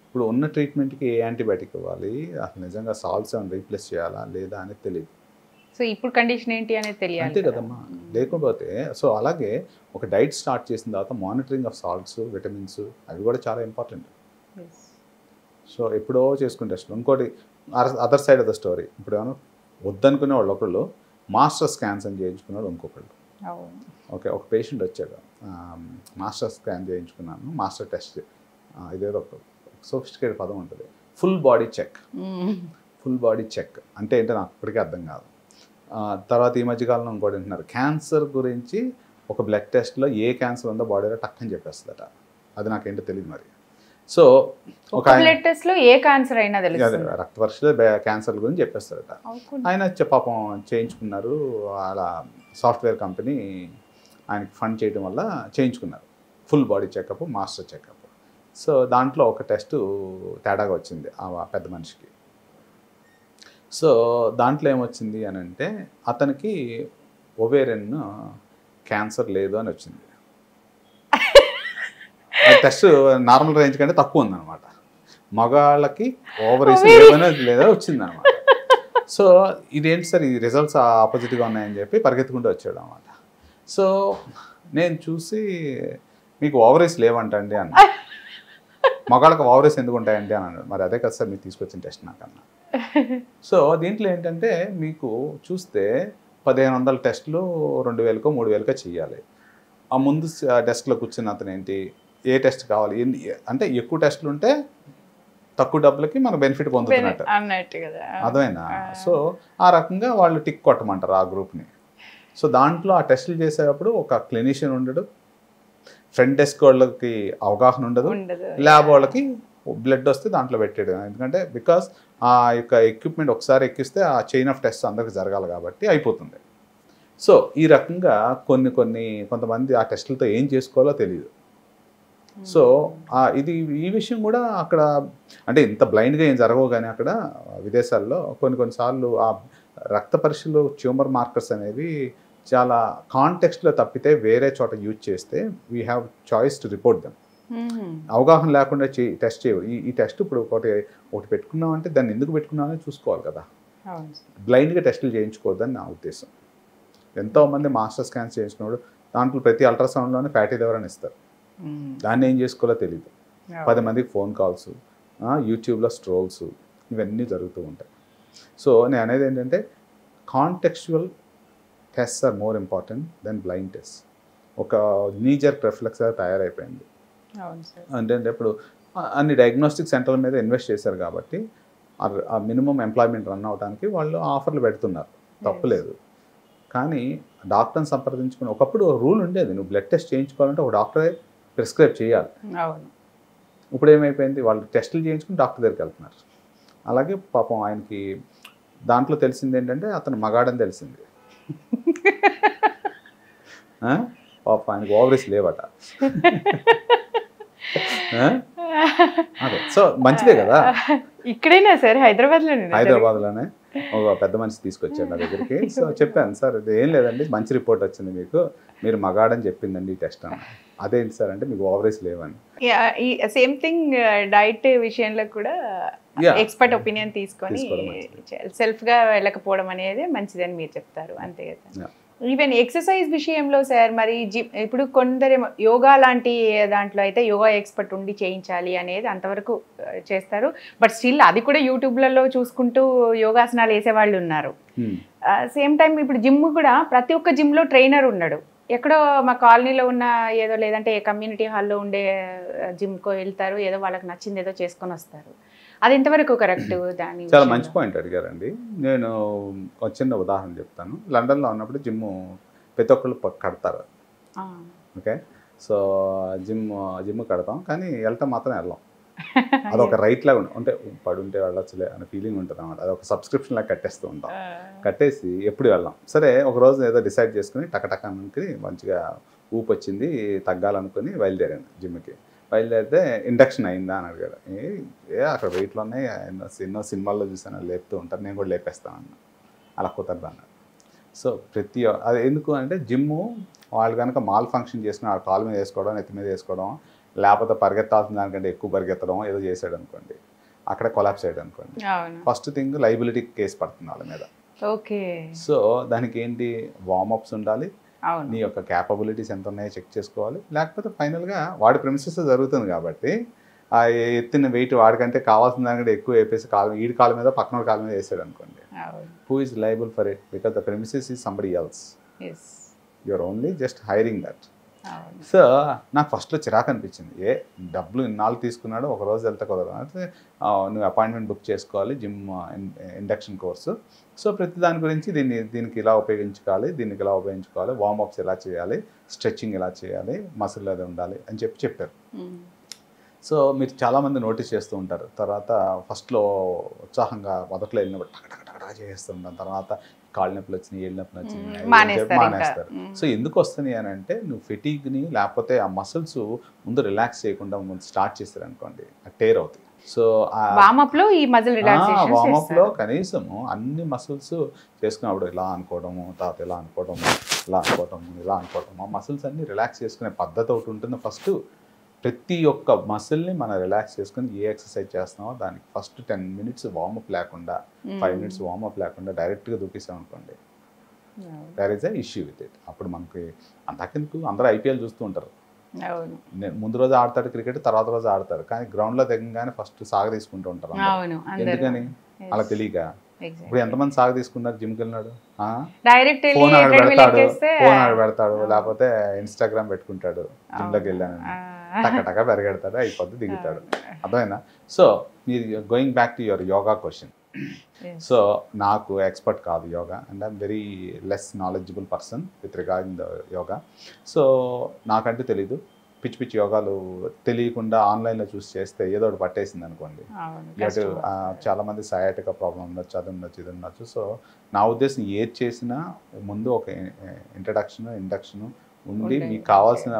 ఇప్పుడు ఉన్న ట్రీట్మెంట్కి ఏ యాంటీబయాటిక్ ఇవ్వాలి, అసలు నిజంగా సాల్ట్స్ ఏమైనా రీప్లేస్ చేయాలా లేదా అనేది తెలియదు. సో ఇప్పుడు కండిషన్ ఏంటి అనేది తెలియాలి, అంతే కదమ్మా. లేకపోతే సో అలాగే ఒక డైట్ స్టార్ట్ చేసిన తర్వాత మానిటరింగ్ ఆఫ్ సాల్ట్స్, విటమిన్స్ అవి కూడా చాలా ఇంపార్టెంట్. సో ఎప్పుడో చేసుకునే టెస్ట్లు. ఇంకోటి other side of the story, ఇప్పుడు ఏమన్నా వద్దనుకునే వాళ్ళు ఒకళ్ళు, మాస్టర్ స్కాన్స్ అని చేయించుకున్నాడు ఇంకొకళ్ళు. ఓకే, ఒక పేషెంట్ వచ్చాడు, మాస్టర్ స్కాన్ చేయించుకున్నాను, మాస్టర్ టెస్ట్, ఇదేదో సోఫిస్టికేటెడ్ పదం ఉంటుంది, full body check. Full body check అంటే ఏంటో నాకు ఇప్పటికీ అర్థం కాదు. తర్వాత ఈ మధ్యకాలంలో ఇంకోటి అంటున్నారు, క్యాన్సర్ గురించి ఒక బ్లడ్ టెస్ట్లో ఏ క్యాన్సర్ ఉందో బాడీలో టక్కని చెప్పేస్తుందట. అది నాకేంటో తెలియదు మరి. సో ఒక బ్లడ్ టెస్ట్లో ఏ క్యాన్సర్ అయినా తెలుస్తుంది, రక్త పరీక్షలో క్యాన్సర్ గురించి చెప్పేస్తారట. ఆయన పాపం చేయించుకున్నారు, అలా సాఫ్ట్వేర్ కంపెనీ ఆయనకి ఫండ్ చేయడం వల్ల చేయించుకున్నారు full body checkup, master checkup. So దాంట్లో ఒక టెస్టు తేడాగా వచ్చింది ఆ పెద్ద మనిషికి. సో దాంట్లో ఏమొచ్చింది అని అంటే అతనికి ఓవేరియన్ క్యాన్సర్ లేదు అని వచ్చింది. టెస్ట్ నార్మల్ రేంజ్ కంటే తక్కువ ఉందన్నమాట. మగాళ్ళకి ఓవరీస్ లేదా వచ్చిందనమాట. సో ఇదేంటి సార్, ఈ రిజల్ట్స్ ఆపోజిట్గా ఉన్నాయని చెప్పి పరిగెత్తుకుంటూ వచ్చాడు అనమాట. సో నేను చూసి మీకు ఓవరీస్ లేవంటండి అన్న. మగాళ్ళకి ఓవరీస్ ఎందుకు ఉంటాయండి అని అన్నాడు. మరి అదే కదా సార్ మీరు తీసుకొచ్చిన టెస్ట్ నాకన్నా. సో దీంట్లో ఏంటంటే మీకు చూస్తే 1500 టెస్టులు 2000కో 3000కో చేయాలి. ఆ ముందు డెస్క్లో కూర్చున్న అతను ఏంటి, ఏ టెస్ట్ కావాలి అంటే ఎక్కువ టెస్టులు ఉంటే తక్కువ డబ్బులకి మనకు బెనిఫిట్ పొందుతున్నట్టు అర్థమైనా. సో ఆ రకంగా వాళ్ళు టిక్ కొట్టమంటారు ఆ గ్రూప్ని. సో దాంట్లో ఆ టెస్టులు చేసేటప్పుడు ఒక క్లినిషియన్ ఉండడు, ఫ్రంట్ డెస్క్ వాళ్ళకి అవగాహన ఉండదు, ల్యాబ్ వాళ్ళకి బ్లడ్ వస్తే దాంట్లో పెట్టాడు. ఎందుకంటే బికాస్ ఆ యొక్క ఎక్విప్మెంట్ ఒకసారి ఎక్కిస్తే ఆ చైన్ ఆఫ్ టెస్ట్ అందరికి జరగాలి కాబట్టి అయిపోతుంది. సో ఈ రకంగా కొంతమంది ఆ టెస్టులతో ఏం చేసుకోవాలో తెలియదు. సో ఈ విషయం కూడా అక్కడ అంటే ఇంత బ్లైండ్గా ఏం జరగవు, కానీ అక్కడ విదేశాల్లో కొన్నిసార్లు ఆ రక్త పరీక్షలు ట్యూమర్ మార్కర్స్ అనేవి చాలా కాంటెక్స్ట్లో తప్పితే వేరే చోట యూజ్ చేస్తే we have choice to report them. అవగాహన లేకుండా టెస్ట్ చేయవు. ఈ టెస్ట్ ఇప్పుడు ఒకటి పెట్టుకున్నామంటే దాన్ని ఎందుకు పెట్టుకున్నామని చూసుకోవాలి కదా. బ్లైండ్గా టెస్టులు చేయించుకోవద్దని నా ఉద్దేశం. ఎంతోమంది మాస్టర్ స్కాన్స్ చేయించుకున్నాడు, దాంట్లో ప్రతి అల్ట్రాసౌండ్లోనే ఫ్యాటీ లివర్ అని ఇస్తారు. దాన్ని ఏం చేసుకోవాలో తెలియదు. 10 మందికి ఫోన్ కాల్స్, యూట్యూబ్లో స్ట్రోల్స్ ఇవన్నీ జరుగుతూ ఉంటాయి. సో నేను అనేది ఏంటంటే contextual tests are more important than blind test. ఒక నీజర్ రిఫ్లెక్స్గా తయారైపోయింది. అంటే ఇప్పుడు అన్ని డయాగ్నోస్టిక్ సెంటర్ల మీద ఇన్వెస్ట్ చేశారు కాబట్టి ఆ మినిమం ఎంప్లాయ్మెంట్ రన్ అవడానికి వాళ్ళు ఆఫర్లు పెడుతున్నారు, తప్పులేదు. కానీ డాక్టర్ని సంప్రదించుకుని ఒకప్పుడు రూల్ ఉండేది, నువ్వు బ్లడ్ టెస్ట్ చేయించుకోవాలంటే ఒక డాక్టరే ప్రిస్క్రైబ్ చేయాలి. ఇప్పుడు ఏమైపోయింది, వాళ్ళు టెస్టులు చేయించుకుని డాక్టర్ దగ్గరికి వెళ్తున్నారు. అలాగే పాపం ఆయనకి దాంట్లో తెలిసింది ఏంటంటే అతను మగాడని తెలిసింది. పాపం ఆయనకి ఓవరీస్ లేవట. అదే సో మంచిదే కదా. ఇక్కడైనా సార్ హైదరాబాద్లోనే ఒక పెద్ద మనిషి తీసుకొచ్చాడు నా దగ్గరికి. సో చెప్పాను, సార్ ఇది ఏం లేదండి, మంచి రిపోర్ట్ వచ్చింది, మీకు మీరు మగాడని చెప్పిందండి ఈ టెస్ట్ అన్న. అదేంటి సార్ అంటే మీకు ఓవరీస్ లేవని. సేమ్ థింగ్ డైట్ విషయంలో కూడా ఎక్స్పర్ట్ ఒపీనియన్ తీసుకొని సెల్ఫ్గా వెళ్ళకపోవడం అనేది మంచిదని మీరు చెప్తారు, అంతే కదా. ఈవెన్ ఎక్సర్సైజ్ విషయంలో సార్ మరి ఇప్పుడు కొందరేమో యోగా లాంటి దాంట్లో అయితే యోగా ఎక్స్పర్ట్ ఉండి చేయించాలి అనేది అంతవరకు చేస్తారు. బట్ స్టిల్ అది కూడా యూట్యూబ్లలో చూసుకుంటూ యోగాసనాలు వేసేవాళ్ళు ఉన్నారు. సేమ్ టైం ఇప్పుడు జిమ్ కూడా ప్రతి ఒక్క జిమ్లో ట్రైనర్ ఉన్నాడు. ఎక్కడో మా కాలనీలో ఉన్న ఏదో లేదంటే కమ్యూనిటీ హాల్లో ఉండే జిమ్కో వెళ్తారు, ఏదో వాళ్ళకి నచ్చింది ఏదో చేసుకొని వస్తారు. అది ఎంతవరకు కరెక్ట్? దాని చాలా మంచి పాయింట్ అడిగారండి. నేను ఒక చిన్న ఉదాహరణ చెప్తాను. లండన్లో ఉన్నప్పుడు జిమ్ ప్రతి ఒక్కళ్ళు కడతారు. ఓకే, సో జిమ్ కడతాం, కానీ వెళ్తాం మాత్రం వెళ్ళాం. అదొక రైట్ లాగా అంటే పడుంటే వెళ్ళొచ్చులే అనే ఫీలింగ్ ఉంటుంది అన్నమాట. అదొక సబ్స్క్రిప్షన్ లాగా కట్టేస్తూ ఉంటాం. కట్టేసి ఎప్పుడు వెళ్ళాం. సరే ఒక రోజు ఏదో డిసైడ్ చేసుకుని టకటకానికి మంచిగా ఊపు వచ్చింది, తగ్గాలనుకుని బయలుదేరాను జిమ్కి. బయలుదేరితే ఇండక్షన్ అయిందా అని అడిగాడు. అక్కడ వెయిట్లు ఉన్నాయి, ఎన్నో సినిమాల్లో చూసాను లేపుతూ ఉంటారు, నేను కూడా లేపేస్తాను అన్న. అలా కుదరదు అన్నాడు. సో అది ఎందుకు అంటే జిమ్ము వాళ్ళు కనుక మాల్ ఫంక్షన్ చేసుకుని ఆ కాలు మీద వేసుకోవడం, నెత్తి మీద వేసుకోవడం, లేకపోతే పరిగెత్తాల్సిన దానికంటే ఎక్కువ పరిగెత్తడం ఏదో చేశాడు అనుకోండి, అక్కడ కొలాప్స్ అయ్యాడు అనుకోండి, ఫస్ట్ థింగ్ లైబిలిటీ కేసు పడుతుంది వాళ్ళ మీద. ఓకే, సో దానికి ఏంటి, వార్మప్స్ ఉండాలి, నీ యొక్క క్యాపబిలిటీస్ ఎంత ఉన్నాయో చెక్ చేసుకోవాలి. లేకపోతే ఫైనల్గా వాడి ప్రిమిసెస్ జరుగుతుంది కాబట్టి ఆ ఎత్తిన వెయిట్ వాడికంటే కావాల్సిన దానికంటే ఎక్కువ వేపేసి ఈడి కాలు మీద పక్కన కాలు మీద వేసాడు అనుకోండి, who is liable for it? Because the premises is somebody else, you're only just hiring that. So నాకు ఫస్ట్లో చిరాకు అనిపించింది, డబ్బులు ఇన్నాళ్ళు తీసుకున్నాడు, ఒక రోజు వెళ్తే కుదరదు అంటే నువ్వు అపాయింట్మెంట్ బుక్ చేసుకోవాలి జిమ్ ఇండక్షన్ కోర్సు. సో ప్రతి దాని గురించి దీనికి ఇలా ఉపయోగించుకోవాలి, దీనికి ఇలా ఉపయోగించుకోవాలి, వార్మప్స్ ఎలా చేయాలి, స్ట్రెచ్చింగ్ ఎలా చేయాలి, మసిల్ అది ఉండాలి అని చెప్పారు. సో మీరు చాలామంది నోటీస్ చేస్తూ ఉంటారు. తర్వాత ఫస్ట్లో ఉత్సాహంగా మొదట్లో వెళ్ళినప్పుడు టకటకటగా చేస్తూ ఉంటాం, తర్వాత కాళ్ళ నొప్పులు వచ్చినాయి, ఏళ్ళ నొప్పులు వచ్చినాయి మానేస్తారు. సో ఎందుకు వస్తున్నాయి అని అంటే నువ్వు ఫెటీగ్ని లేకపోతే ఆ మసిల్స్ ముందు రిలాక్స్ చేయకుండా ముందు స్టార్ట్ చేస్తారు అనుకోండి, టేర్ అవుతాయి. సో వార్మప్లో కనీసము అన్ని మసిల్స్ చేసుకున్నప్పుడు ఇలా అనుకోవడము, తర్వాత ఇలా అనుకోవడము, ఇలా అనుకోవడము, ఇలా అనుకోవడము, ఆ మసిల్స్ అన్ని రిలాక్స్ చేసుకునే పద్ధతి ఒకటి ఉంటుంది. ఫస్ట్ ప్రతి ఒక్క మసిల్ని మనం రిలాక్స్ చేసుకుని ఏ ఎక్సర్సైజ్ చేస్తున్నామో దానికి ఫస్ట్ 10 minutes వార్మప్ లేకుండా, 5 minutes వార్మప్ లేకుండా డైరెక్ట్గా దూకేసాం అనుకోండి, there is a issue with it. అప్పుడు మనకి అంతకెందుకు, అందరూ ఐపీఎల్ చూస్తూ ఉంటారు, ముందు రోజు ఆడతాడు క్రికెట్, తర్వాత రోజు ఆడతారు, కానీ గ్రౌండ్లో దిగగానే ఫస్ట్ సాగ తీసుకుంటూ ఉంటారు. ఎందుకని అలా తెలియక. ఇప్పుడు ఎంతమంది సాగ తీసుకున్నారు జిమ్కి వెళ్ళినాడు, ఫోన్ ఆడ పెడతాడు, లేకపోతే ఇన్స్టాగ్రామ్ పెట్టుకుంటాడు, జిమ్లోకి వెళ్ళాను టక పెరిగెడతాడు, అయిపోద్ది, దిగుతాడు. అర్థమైనా? సో మీరు going back to your yoga question. So నాకు ఎక్స్పర్ట్ కాదు yoga, and I'm very less knowledgeable person with regarding the yoga. So నాకంటూ తెలీదు, పిచ్చి పిచ్చి యోగాలు తెలియకుండా ఆన్లైన్లో చూసి చేస్తే ఏదో ఒకటి పట్టేసింది అనుకోండి. చాలామంది సయాటికా ప్రాబ్లం ఉండొచ్చు, అది ఉండొచ్చు, ఇది ఉండొచ్చు. సో నా ఉద్దేశం ఏది చేసినా ముందు ఒక ఇండక్షను ఉండి మీకు కావాల్సిన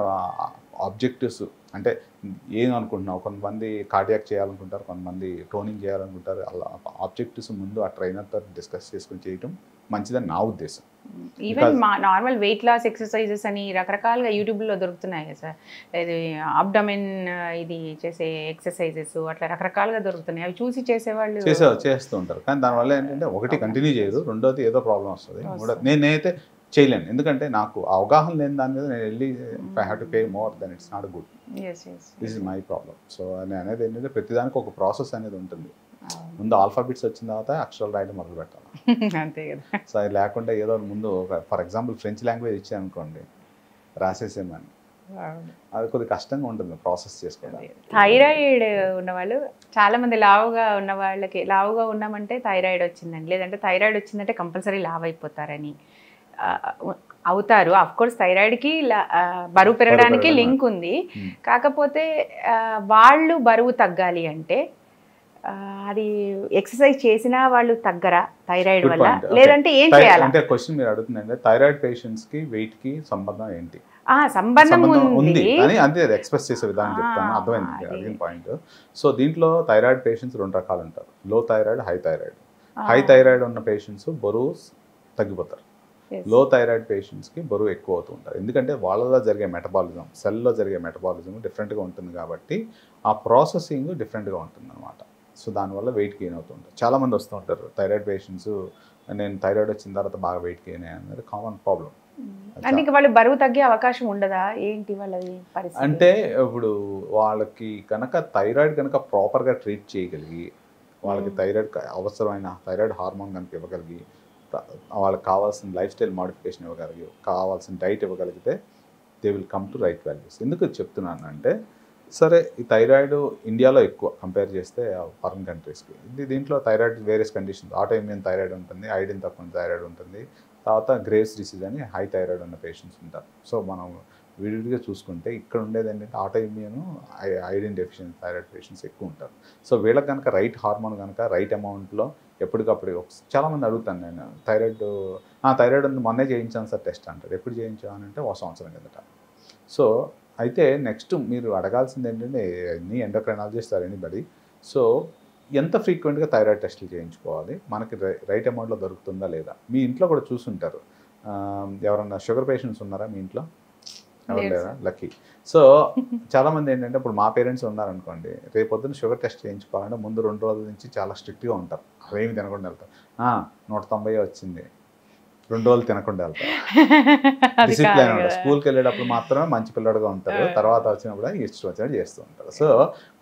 ఆబ్జెక్టివ్స్ అంటే ఏం అనుకుంటున్నావు, కొంతమంది కార్డియాక్ చేయాలనుకుంటారు, కొంతమంది టోనింగ్ చేయాలనుకుంటారు. అలా ఆబ్జెక్టివ్స్ ముందు ఆ ట్రైనర్తో డిస్కస్ చేసుకుని చేయటం మంచిదని నా ఉద్దేశం. ఈవెన్ మా నార్మల్ వెయిట్ లాస్ ఎక్సర్సైజెస్ అని రకరకాలుగా యూట్యూబ్లో దొరుకుతున్నాయి కదా సార్, ఇది అబ్డమెన్ ఇది చేసే ఎక్సర్సైజెస్ అట్లా రకరకాలుగా దొరుకుతున్నాయి, అవి చూసి చేస్తూ ఉంటారు. కానీ దానివల్ల ఏంటంటే ఒకటి కంటిన్యూ చేయదు, రెండోది ఏదో ప్రాబ్లం వస్తుంది, నేనైతే చేయలేను, ఎందుకంటే నాకు అవగాహన లేని దాని మీద నేను వెళ్ళి I have to pay more than it's not good. This is my problem. So నేను అనేది ఏంటంటే ప్రతిదానికి ఒక ప్రాసెస్ అనేది ఉంటుంది. ముందు ఆల్ఫాబెట్స్ వచ్చిన తర్వాత అక్షరాలు రాయడం మొదలు పెట్టాలి. అంతే కదా. సో అది లేకుండా ఏదో ముందు ఫర్ ఎగ్జాంపుల్ ఫ్రెంచ్ లాంగ్వేజ్ ఇచ్చాను అనుకోండి, రాసేసేమని, అది కొద్దిగా కష్టంగా ఉంటుంది ప్రాసెస్ చేసుకోవడానికి. థైరాయిడ్ ఉన్నవాళ్ళు చాలా మంది లావుగా ఉన్న వాళ్ళకి, లావుగా ఉన్నామంటే థైరాయిడ్ వచ్చిందండి, లేదంటే థైరాయిడ్ వచ్చిందంటే కంపల్సరీ లావు అయిపోతారని అవుతారు. అఫ్ కోర్స్ థైరాయిడ్కి బరువు పెరగడానికి లింక్ ఉంది. కాకపోతే వాళ్ళు బరువు తగ్గాలి అంటే అది ఎక్సర్సైజ్ చేసినా వాళ్ళు తగ్గరా థైరాయిడ్ వల్ల, లేదంటే ఏం చేయాలి? అంటే క్వశ్చన్ మీరు అడుగుతుందంటే థైరాయిడ్ పేషెంట్స్ కి వెయిట్ కి సంబంధం ఏంటి? సంబంధం ఉంది అని అంతే ఎక్స్ప్రెస్ చేసే విధానం చెప్తాను, అర్థమైంది అడిగిన పాయింట్. సో దీంట్లో థైరాయిడ్ పేషెంట్స్ 2 రకాలు ఉంటారు, లో thyroid, high thyroid. High thyroid ఉన్న పేషెంట్స్ బరువు తగ్గిపోతారు, లో థైరాయిడ్ పేషెంట్స్కి బరువు ఎక్కువ అవుతూ ఉంటారు. ఎందుకంటే వాళ్ళలో జరిగే మెటబాలిజం, సెల్లో జరిగే మెటబాలిజం డిఫరెంట్గా ఉంటుంది కాబట్టి ఆ ప్రాసెసింగ్ డిఫరెంట్గా ఉంటుంది అనమాట. సో దానివల్ల వెయిట్ గెయిన్ అవుతుంటారు. చాలామంది వస్తూ ఉంటారు థైరాయిడ్ పేషెంట్స్, నేను థైరాయిడ్ వచ్చిన తర్వాత బాగా వెయిట్ గెయిన్ అయ్యాను అనేది కామన్ ప్రాబ్లం. అంటే వాళ్ళు బరువు తగ్గే అవకాశం ఉండదా ఏంటి వాళ్ళది పరిస్థితి? అంటే ఇప్పుడు వాళ్ళకి కనుక థైరాయిడ్ కనుక ప్రాపర్గా ట్రీట్ చేయగలిగి, వాళ్ళకి థైరాయిడ్ అవసరమైన థైరాయిడ్ హార్మోన్ కనుక ఇవ్వగలిగి, వాళ్ళకి కావాల్సిన లైఫ్ స్టైల్ మాడిఫికేషన్ ఇవ్వగలిగి, కావాల్సిన డైట్ ఇవ్వగలిగితే they will come to right values. ఎందుకు చెప్తున్నాను అంటే, సరే ఈ థైరాయిడ్ ఇండియాలో ఎక్కువ కంపేర్ చేస్తే ఫారిన్ కంట్రీస్కి. దీంట్లో thyroid various conditions, autoimmune thyroid ఉంటుంది, ఐడిన్ తక్కువ థైరాయిడ్ ఉంటుంది, తర్వాత గ్రేవ్స్ డిసీజ్ అని హై థైరాయిడ్ ఉన్న పేషెంట్స్ ఉంటారు. సో మనం విడివిడిగా చూసుకుంటే ఇక్కడ ఉండేది ఏంటంటే autoimmune, iodine deficiency thyroid patients ఎక్కువ ఉంటారు. సో వీళ్ళకి కనుక రైట్ హార్మోన్ కనుక రైట్ అమౌంట్లో ఎప్పటికప్పుడు, చాలామంది అడుగుతాను నేను థైరాయిడ్ ఉంది మొన్నే చేయించాను సార్ టెస్ట్ అంటారు. ఎప్పుడు చేయించాను అంటే 1 సంవత్సరం కిందట. సో అయితే నెక్స్ట్ మీరు అడగాల్సింది ఏంటంటే any endocrinologist or anybody, so ఎంత ఫ్రీక్వెంట్గా థైరాయిడ్ టెస్టులు చేయించుకోవాలి, మనకి రైట్ అమౌంట్లో దొరుకుతుందా లేదా. మీ ఇంట్లో కూడా చూసుంటారు, ఎవరన్నా షుగర్ పేషెంట్స్ ఉన్నారా మీ ఇంట్లో? ఎవరు లేదా? లక్కీ. సో చాలామంది ఏంటంటే ఇప్పుడు మా పేరెంట్స్ ఉన్నారనుకోండి, రేపొద్దున షుగర్ టెస్ట్ చేయించుకోవాలంటే ముందు 2 రోజుల నుంచి చాలా స్ట్రిక్ట్గా ఉంటారు, అవేమి తినకుండా వెళ్తారు. 190 వచ్చింది, 2 రోజులు తినకుండా వెళ్తారు, డిసిప్లైన్ ఉంటారు. స్కూల్కి వెళ్ళేటప్పుడు మాత్రమే మంచి పిల్లడుగా ఉంటారు, తర్వాత వచ్చినప్పుడు ఇష్టం వచ్చినట్టు చేస్తూ ఉంటారు. సో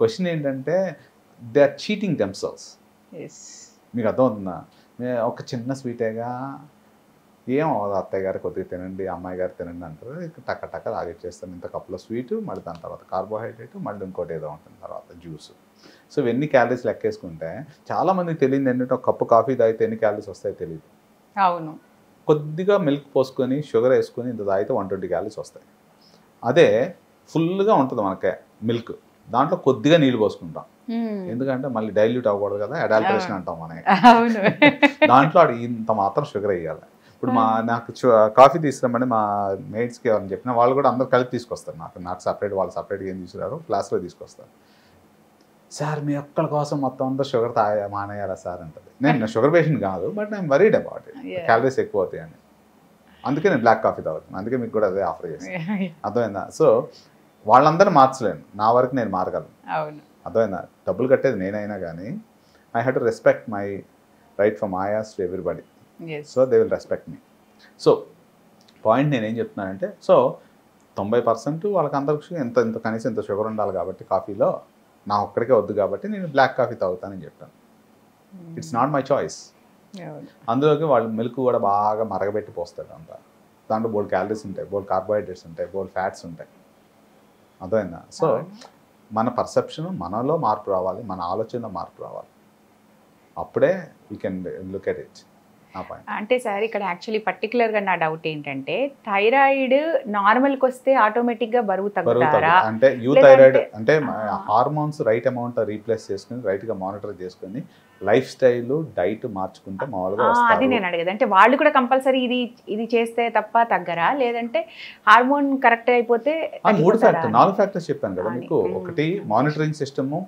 క్వశ్చన్ ఏంటంటే దే ఆర్ చీటింగ్ దెమ్సెల్వ్స్. మీకు అర్థమవుతుందా? ఒక చిన్న స్వీటేగా ఏం అవ్వదు, అత్తయ్య గారు కొద్దిగా తినండి, అమ్మాయి గారు తినండి అంటారు, టక్క టక్క తాగిచ్చేస్తాను. ఇంత కప్పులో స్వీటు, మళ్ళీ దాని తర్వాత కార్బోహైడ్రేట్, మళ్ళీ ఇంకోటి ఏదో ఉంటుంది, తర్వాత జ్యూస్. సో ఇవన్నీ క్యాలరీస్ లెక్కేసుకుంటే చాలామందికి తెలియదు ఏంటంటే, ఒక కప్పు కాఫీ తాగితే ఎన్ని క్యాలరీస్ వస్తాయో తెలియదు. అవును. కొద్దిగా మిల్క్ పోసుకొని షుగర్ వేసుకొని ఇంత తాగితే 120 క్యాలరీస్ వస్తాయి. అదే ఫుల్గా ఉంటుంది మనకే మిల్క్, దాంట్లో కొద్దిగా నీళ్ళు పోసుకుంటాం, ఎందుకంటే మళ్ళీ డైల్యూట్ అవ్వకూడదు కదా, అడాల్టరేషన్ అంటాం మనం. దాంట్లో ఇంత మాత్రం షుగర్ వేయాలి. ఇప్పుడు నాకు కాఫీ తీసుకురమ్మని మా మేట్స్కి ఎవరైనా చెప్పినా వాళ్ళు కూడా అందరు కలిపి తీసుకొస్తారు, నాకు సపరేట్, వాళ్ళు సపరేట్గా ఏం తీసుకురారు, ఫ్లాస్క్లో తీసుకొస్తారు. సార్ మీ ఒక్కళ్ళ కోసం మొత్తం అంతా షుగర్ మానేయాలా సార్ అంటది. నేను షుగర్ పేషెంట్ కాదు, బట్ నేను వరీడ్ అబౌట్ ఇట్, క్యాలరీస్ ఎక్కువ అవుతాయని. అందుకే నేను బ్లాక్ కాఫీ తాగుతాను, అందుకే మీకు కూడా అదే ఆఫర్ చేస్తాను. అర్థమైందా? సో వాళ్ళందరినీ మార్చలేను, నా వరకు నేను మారగలను. అర్థమైందా? డబ్బులు కట్టేది నేనైనా కానీ I have to respect my right from ఆయాస్ to everybody. So they will respect me. So point నేనేం చెప్తున్నానంటే, సో 90% వాళ్ళకి అందరికి ఇంత కనీసం ఇంత షుగర్ ఉండాలి కాబట్టి కాఫీలో, నా ఒక్కడికే వద్దు కాబట్టి నేను బ్లాక్ కాఫీ తాగుతానని చెప్పాను. It's not my choice. అందులోకి వాళ్ళు మిల్క్ కూడా బాగా మరగబెట్టి పోస్తాడు అంతా, దాంట్లో బోల్డ్ క్యాలరీస్ ఉంటాయి, బోల్డ్ కార్బోహైడ్రేట్స్ ఉంటాయి, బోల్డ్ ఫ్యాట్స్ ఉంటాయి. అర్థమైందా? సో మన పర్సెప్షన్, మనలో మార్పు రావాలి, మన ఆలోచనలో మార్పు రావాలి, అప్పుడే we can look at it. అంటే సార్ ఇక్కడ యాక్చువల్లీ పర్టికులర్గా నా డౌట్ ఏంటంటే, థైరాయిడ్ నార్మల్కి వస్తే ఆటోమేటిక్గా బరువు తగ్గుతారా? అంటే థైరాయిడ్ అంటే హార్మోన్స్ రైట్ అమౌంట్ రీప్లేస్ చేసుకుని, రైట్గా మానిటర్ చేసుకుని, లైఫ్ స్టైల్ డైట్ మార్చుకుంటే మామూలుగా వస్తారు. అది నేను అడిగేది. అంటే వాళ్ళు కూడా కంపల్సరీ ఇది చేస్తే తప్ప తగ్గరా, లేదంటే హార్మోన్ కరెక్ట్ అయిపోతే? 4 ఫ్యాక్టర్స్ చెప్పాను కదా మీకు. ఒకటి మానిటరింగ్ సిస్టము,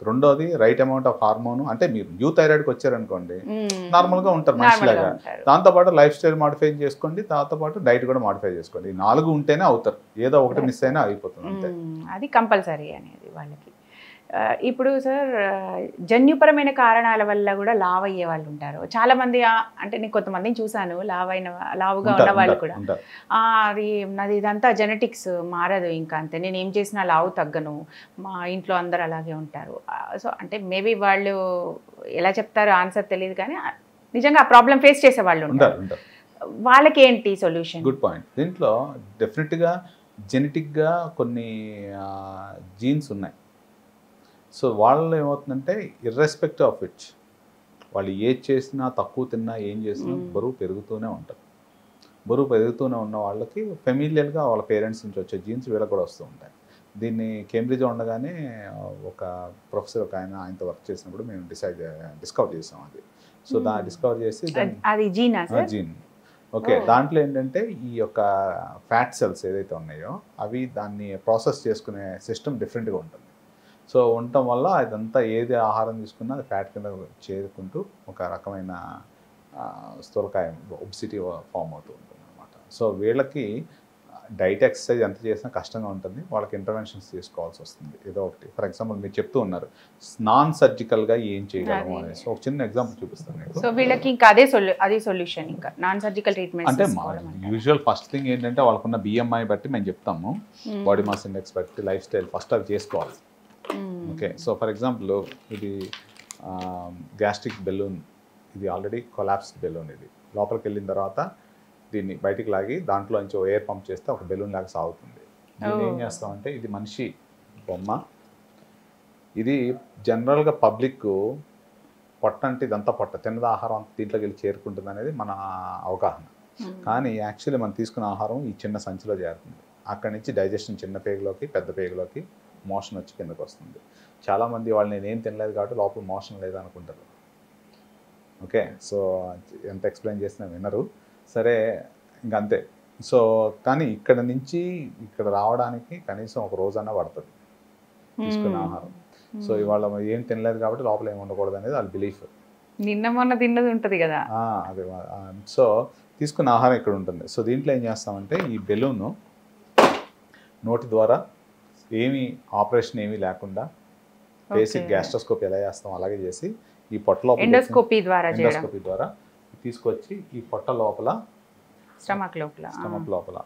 రెండోది రైట్ అమౌంట్ ఆఫ్ హార్మోన్. అంటే మీరు థైరాయిడ్కి వచ్చారనుకోండి నార్మల్గా ఉంటారు మనిషిలాగా, దాంతోపాటు లైఫ్ స్టైల్ మాడిఫై చేసుకోండి, దాంతోపాటు డైట్ కూడా మాడిఫై చేసుకోండి. 4 ఉంటేనే అవుతారు, ఏదో ఒకటి మిస్ అయినా అయిపోతుంది అంతే. అది కంపల్సరీ అనేది వాళ్ళకి. ఇప్పుడు సార్ జన్యుపరమైన కారణాల వల్ల కూడా లావ్ అయ్యే వాళ్ళు ఉంటారు చాలామంది. అంటే నేను కొంతమందిని చూశాను లావుగా ఉన్న వాళ్ళు కూడా అది నాది ఇదంతా జెనెటిక్స్ మారదు ఇంకా అంతే, నేను ఏం చేసినా లావు తగ్గను, మా ఇంట్లో అందరు అలాగే ఉంటారు. సో అంటే మేబీ వాళ్ళు ఎలా చెప్తారో ఆన్సర్ తెలియదు కానీ నిజంగా ఆ ప్రాబ్లం ఫేస్ చేసే వాళ్ళు ఉంటారు. వాళ్ళకి ఏంటి సొల్యూషన్? Good point. దీంట్లో డెఫినెట్గా జెనెటిక్గా కొన్ని జీన్స్ ఉన్నాయి. సో వాళ్ళు ఏమవుతుందంటే ఇర్రెస్పెక్టివ్ ఆఫ్ ఇట్, వాళ్ళు ఏది చేసినా తక్కువ తిన్నా ఏం చేసినా బరువు పెరుగుతూనే ఉంటారు. బరువు పెరుగుతూనే ఉన్న వాళ్ళకి ఫెమిలియల్గా వాళ్ళ పేరెంట్స్ నుంచి వచ్చే జీన్స్ వీళ్ళకి కూడా వస్తూ ఉంటాయి. దీన్ని కేంబ్రిడ్జ్లో ఉండగానే ఒక ప్రొఫెసర్ ఒక ఆయనతో వర్క్ చేసినప్పుడు మేము డిస్కవర్ చేసాం అది. సో దాన్ని డిస్కవర్ చేసి అది జీన్ ఓకే, దాంట్లో ఏంటంటే ఈ యొక్క ఫ్యాట్ సెల్స్ ఏదైతే ఉన్నాయో అవి దాన్ని ప్రాసెస్ చేసుకునే సిస్టమ్ డిఫరెంట్గా ఉంటుంది. సో ఉండటం వల్ల ఇదంతా ఏది ఆహారం తీసుకున్నా అది ఫ్యాట్ కింద చేరుకుంటూ ఒక రకమైన స్థూలకాయం ఒబిసిటీ ఫామ్ అవుతూ ఉంటుంది అనమాట. సో వీళ్ళకి డైట్ ఎక్సర్సైజ్ ఎంత చేసినా కష్టంగా ఉంటుంది, వాళ్ళకి ఇంటర్వెన్షన్స్ తీసుకోవాల్సి వస్తుంది ఏదో ఒకటి. ఫర్ ఎగ్జాంపుల్ మీరు చెప్తూ ఉన్నారు నాన్ సర్జికల్గా ఏం చేయగలము అనేసి ఒక చిన్న ఎగ్జాంపుల్ చూపిస్తాను మీకు. సో వీళ్ళకి ఇంకా అదే సొల్యూషన్, ఇంకా నాన్ సర్జికల్ ట్రీట్మెంట్ అంటే యూజువల్ ఫస్ట్ థింగ్ ఏంటంటే వాళ్ళకున్న BMI బట్టి మేము చెప్తాము, బాడీ మాస్ ఇండెక్స్ బట్టి లైఫ్ స్టైల్ ఫస్ట్ అవి చేసుకోవాలి. ఓకే, సో ఫర్ ఎగ్జాంపుల్ ఇది గ్యాస్ట్రిక్ బెలూన్, ఇది ఆల్రెడీ కొలాప్స్డ్ బెలూన్. ఇది లోపలికి వెళ్ళిన తర్వాత దీన్ని బయటికి లాగి దాంట్లో నుంచి ఎయిర్ పంప్ చేస్తే ఒక బెలూన్ లాగా సాగుతుంది. దీన్ని ఏం చేస్తామంటే ఇది మనిషి బొమ్మ. ఇది జనరల్గా పబ్లిక్ పొట్ట అంటే ఇదంతా పొట్ట తిన్నది ఆహారం దీంట్లోకి వెళ్ళి చేరుకుంటుంది అనేది మన అవగాహన. కానీ యాక్చువల్లీ మనం తీసుకున్న ఆహారం ఈ చిన్న సంచిలో చేరుతుంది. అక్కడి నుంచి డైజెషన్ చిన్న పేగులోకి పెద్ద పేగులోకి మోషన్ వచ్చి కిందకు వస్తుంది. చాలామంది వాళ్ళు నేనేం తినలేదు కాబట్టి లోపల మోషన్ లేదు అనుకుంటారు. ఓకే, సో ఎంత ఎక్స్ప్లెయిన్ చేసినా వినరు, సరే ఇంకంతే. సో కానీ ఇక్కడ నుంచి ఇక్కడ రావడానికి కనీసం ఒక రోజన్నా పడుతుంది తీసుకున్న ఆహారం. సో ఇవాళ ఏం తినలేదు కాబట్టి లోపల ఏమి ఉండకూడదు అనేది వాళ్ళ బిలీఫ్. నిన్న మొన్న తిన్నది ఉంటుంది కదా అదే. సో తీసుకున్న ఆహారం ఇక్కడ ఉంటుంది. సో దీంట్లో ఏం చేస్తామంటే ఈ బెలూను నోటి ద్వారా ఏమీ ఆపరేషన్ ఏమీ లేకుండా బేసిక్ గ్యాస్ట్రోస్కోపీ ఎలా చేస్తాం అలాగే చేసి ఈ పొట్ట లోపల ఎండోస్కోపీ ద్వారా తీసుకొచ్చి ఈ పొట్ట లోపల స్టమక్ లోపల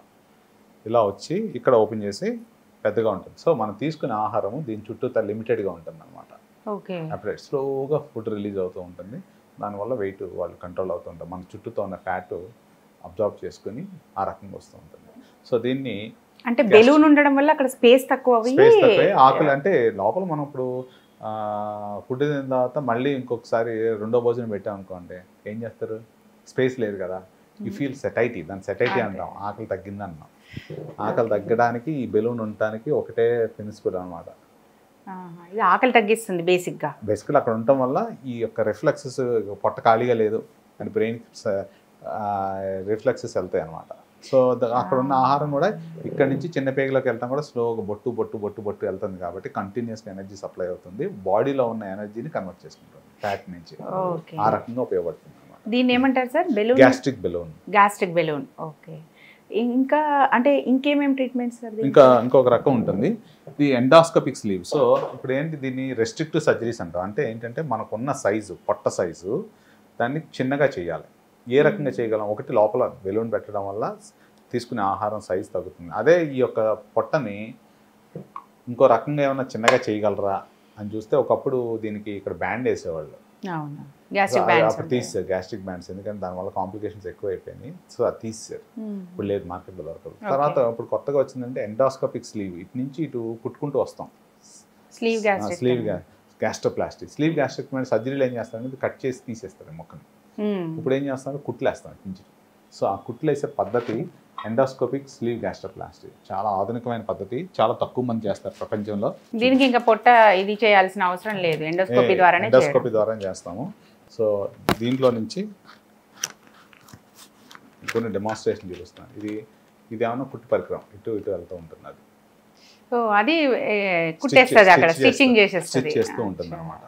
ఇలా వచ్చి ఇక్కడ ఓపెన్ చేసి పెద్దగా ఉంటుంది. సో మనం తీసుకునే ఆహారము దీని చుట్టూ లిమిటెడ్గా ఉంటుంది అనమాట. అప్పుడే స్లోగా ఫుడ్ రిలీజ్ అవుతూ ఉంటుంది. దానివల్ల వెయిట్ వాళ్ళు కంట్రోల్ అవుతూ ఉంటారు. మన చుట్టూతో ఉన్న ఫ్యాట్ అబ్జార్బ్ చేసుకుని ఆ రకంగా వస్తూ ఉంటుంది. సో దీన్ని అంటే బెలూన్ ఉండడం వల్ల అక్కడ స్పేస్ తక్కువ, ఆకలి అంటే లోపల మనం ఇప్పుడు ఫుడ్ తిన్న తర్వాత మళ్ళీ ఇంకొకసారి రెండో భోజనం పెట్టాం అనుకోండి ఏం చేస్తారు, స్పేస్ లేదు కదా, యూ ఫీల్ సెటైటీ, దాని సెటైటీ అంటాం, ఆకలి తగ్గింది అన్నాం. ఆకలి తగ్గడానికి ఈ బెలూన్ ఉండటానికి ఒకటే ప్రిన్సిపల్ అనమాట. ఇది ఆకలి తగ్గిస్తుంది బేసిక్గా అక్కడ ఉండటం వల్ల ఈ యొక్క రిఫ్లెక్సెస్ పొట్ట ఖాళీగా లేదు అని బ్రెయిన్ రిఫ్లెక్సెస్ వెళ్తాయి అనమాట. సో అక్కడ ఉన్న ఆహారం కూడా ఇక్కడ నుంచి చిన్న పేగులోకి వెళ్ళటం కూడా స్లోగా బొట్టు వెళ్తుంది కాబట్టి కంటిన్యూస్గా ఎనర్జీ సప్లై అవుతుంది, బాడీలో ఉన్న ఎనర్జీని కన్వర్ట్ చేసుకుంటుంది ఫ్యాట్ నుంచి. ఆ రకంగా ఉపయోగపడుతుంది అనమాట. దీన్ని ఏమంటారు sir? Balloon, gastric balloon. Okay, ఇంకా అంటే ఇంకేమేమి ట్రీట్మెంట్స్ సార్? ఇంకొక రకం ఉంటుంది, ఇది ఎండాస్కోపిక్ స్లీవ్. సో ఇప్పుడు ఏంటి, దీన్ని రెస్ట్రిక్టివ్ సర్జరీస్ అంటాం. అంటే ఏంటంటే మనకున్న సైజు, పొట్ట సైజు దాన్ని చిన్నగా చేయాలి. ఏ రకంగా చేయగలం? ఒకటి లోపల బెలూన్ పెట్టడం వల్ల తీసుకునే ఆహారం సైజు తగ్గుతుంది. అదే ఈ యొక్క పొట్టని ఇంకో రకంగా ఏమైనా చిన్నగా చేయగలరా అని చూస్తే ఒకప్పుడు దీనికి ఇక్కడ బ్యాండ్ వేసేవాళ్ళు, అప్పుడు తీసేసారు గ్యాస్ట్రిక్ బ్యాండ్స్, ఎందుకంటే దానివల్ల కాంప్లికేషన్స్ ఎక్కువ అయిపోయినాయి. సో అది తీసేసారు, ఇప్పుడు లేదు, మార్కెట్లో దొరకదు. తర్వాత ఇప్పుడు కొత్తగా వచ్చిందంటే ఎండాస్కోపిక్ స్లీవ్, ఇటు నుంచి ఇటు కుట్టుకుంటూ వస్తాం, స్లీవ్ గ్యాస్ట్రోప్లాస్టీ. స్లీవ్ గ్యాస్ట్రిక్ సర్జరీలు ఏం చేస్తారంటే కట్ చేసి తీసేస్తారు మొక్కని. ఇప్పుడు ఏం చేస్తారంటే కుట్లు వేస్తాం నుంచి. సో ఆ కుట్లు వేసే పద్ధతి ఎండోస్కోపిక్ స్లీవ్ గ్యాస్ట్రోప్లాస్టీ, చాలా ఆధునికమైన పద్ధతి, చాలా తక్కువ మంది చేస్తారు ప్రపంచంలో. దీనికి ఇంకా పొట్ట ఇది చేయాల్సిన అవసరం లేదు, ఎండోస్కోపీ ద్వారానే చేస్తాము. సో దీంట్లో నుంచి కొన్ని డెమాన్స్ట్రేషన్ చూపిస్తాను. ఇది ఏమన్నా కుట్టు పరికరం, ఇటు వెళ్తూ ఉంటుంది, అది అది కుట్టేస్తుంది, అక్కడ స్టిచ్చింగ్ చేస్తూ ఉంటుంది అనమాట.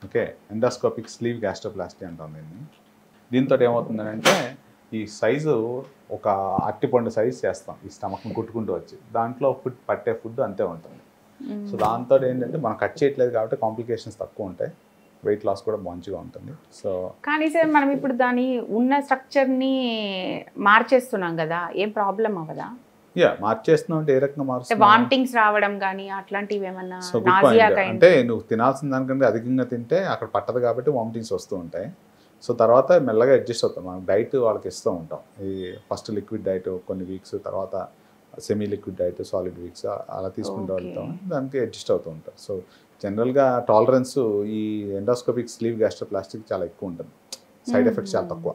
ఓకే, ఎండోస్కోపిక్ స్లీవ్ గ్యాస్ట్రోప్లాస్టీ అంటాం దీన్ని. దీంతో ఏమవుతుందంటే ఈ సైజు ఒక అరటిపండు సైజు చేస్తాం, ఈ స్టమక్ని కుట్టుకుంటూ వచ్చి దాంట్లో పట్టే ఫుడ్ అంతే ఉంటుంది. సో దాంతో ఏంటంటే మనం కట్ చేయట్లేదు కాబట్టి కాంప్లికేషన్స్ తక్కువ ఉంటాయి, వెయిట్ లాస్ కూడా మంచిగా ఉంటుంది. సో కానీ సార్ మనం ఇప్పుడు దాని ఉన్న స్ట్రక్చర్ని మార్చేస్తున్నాం కదా, ఏం ప్రాబ్లం అవ్వదా? మార్చేస్తున్నావు అంటే ఏ రకంగా మారుస్తున్నావు? వామిటింగ్స్ రావడం కానీ అట్లాంటివి ఏమన్నా? So good point. అంటే నువ్వు తినాల్సిన దానికంటే అధికంగా తింటే అక్కడ పట్టదు కాబట్టి వామిటింగ్స్ వస్తూ ఉంటాయి. సో తర్వాత మెల్లగా అడ్జస్ట్ అవుతాం, మనం డైట్ వాళ్ళకి ఇస్తూ ఉంటాం. ఈ ఫస్ట్ లిక్విడ్ డైట్ కొన్ని వీక్స్, తర్వాత semi liquid diet solid weeks అలా తీసుకుంటూ వెళ్తాం, దానికి అడ్జస్ట్ అవుతూ ఉంటాం. సో జనరల్గా టాలరెన్స్ ఈ ఎండోస్కోపిక్ స్లీవ్ గ్యాస్ట్రోప్లాస్టిక్ చాలా ఎక్కువ ఉంటుంది, సైడ్ ఎఫెక్ట్స్ చాలా తక్కువ.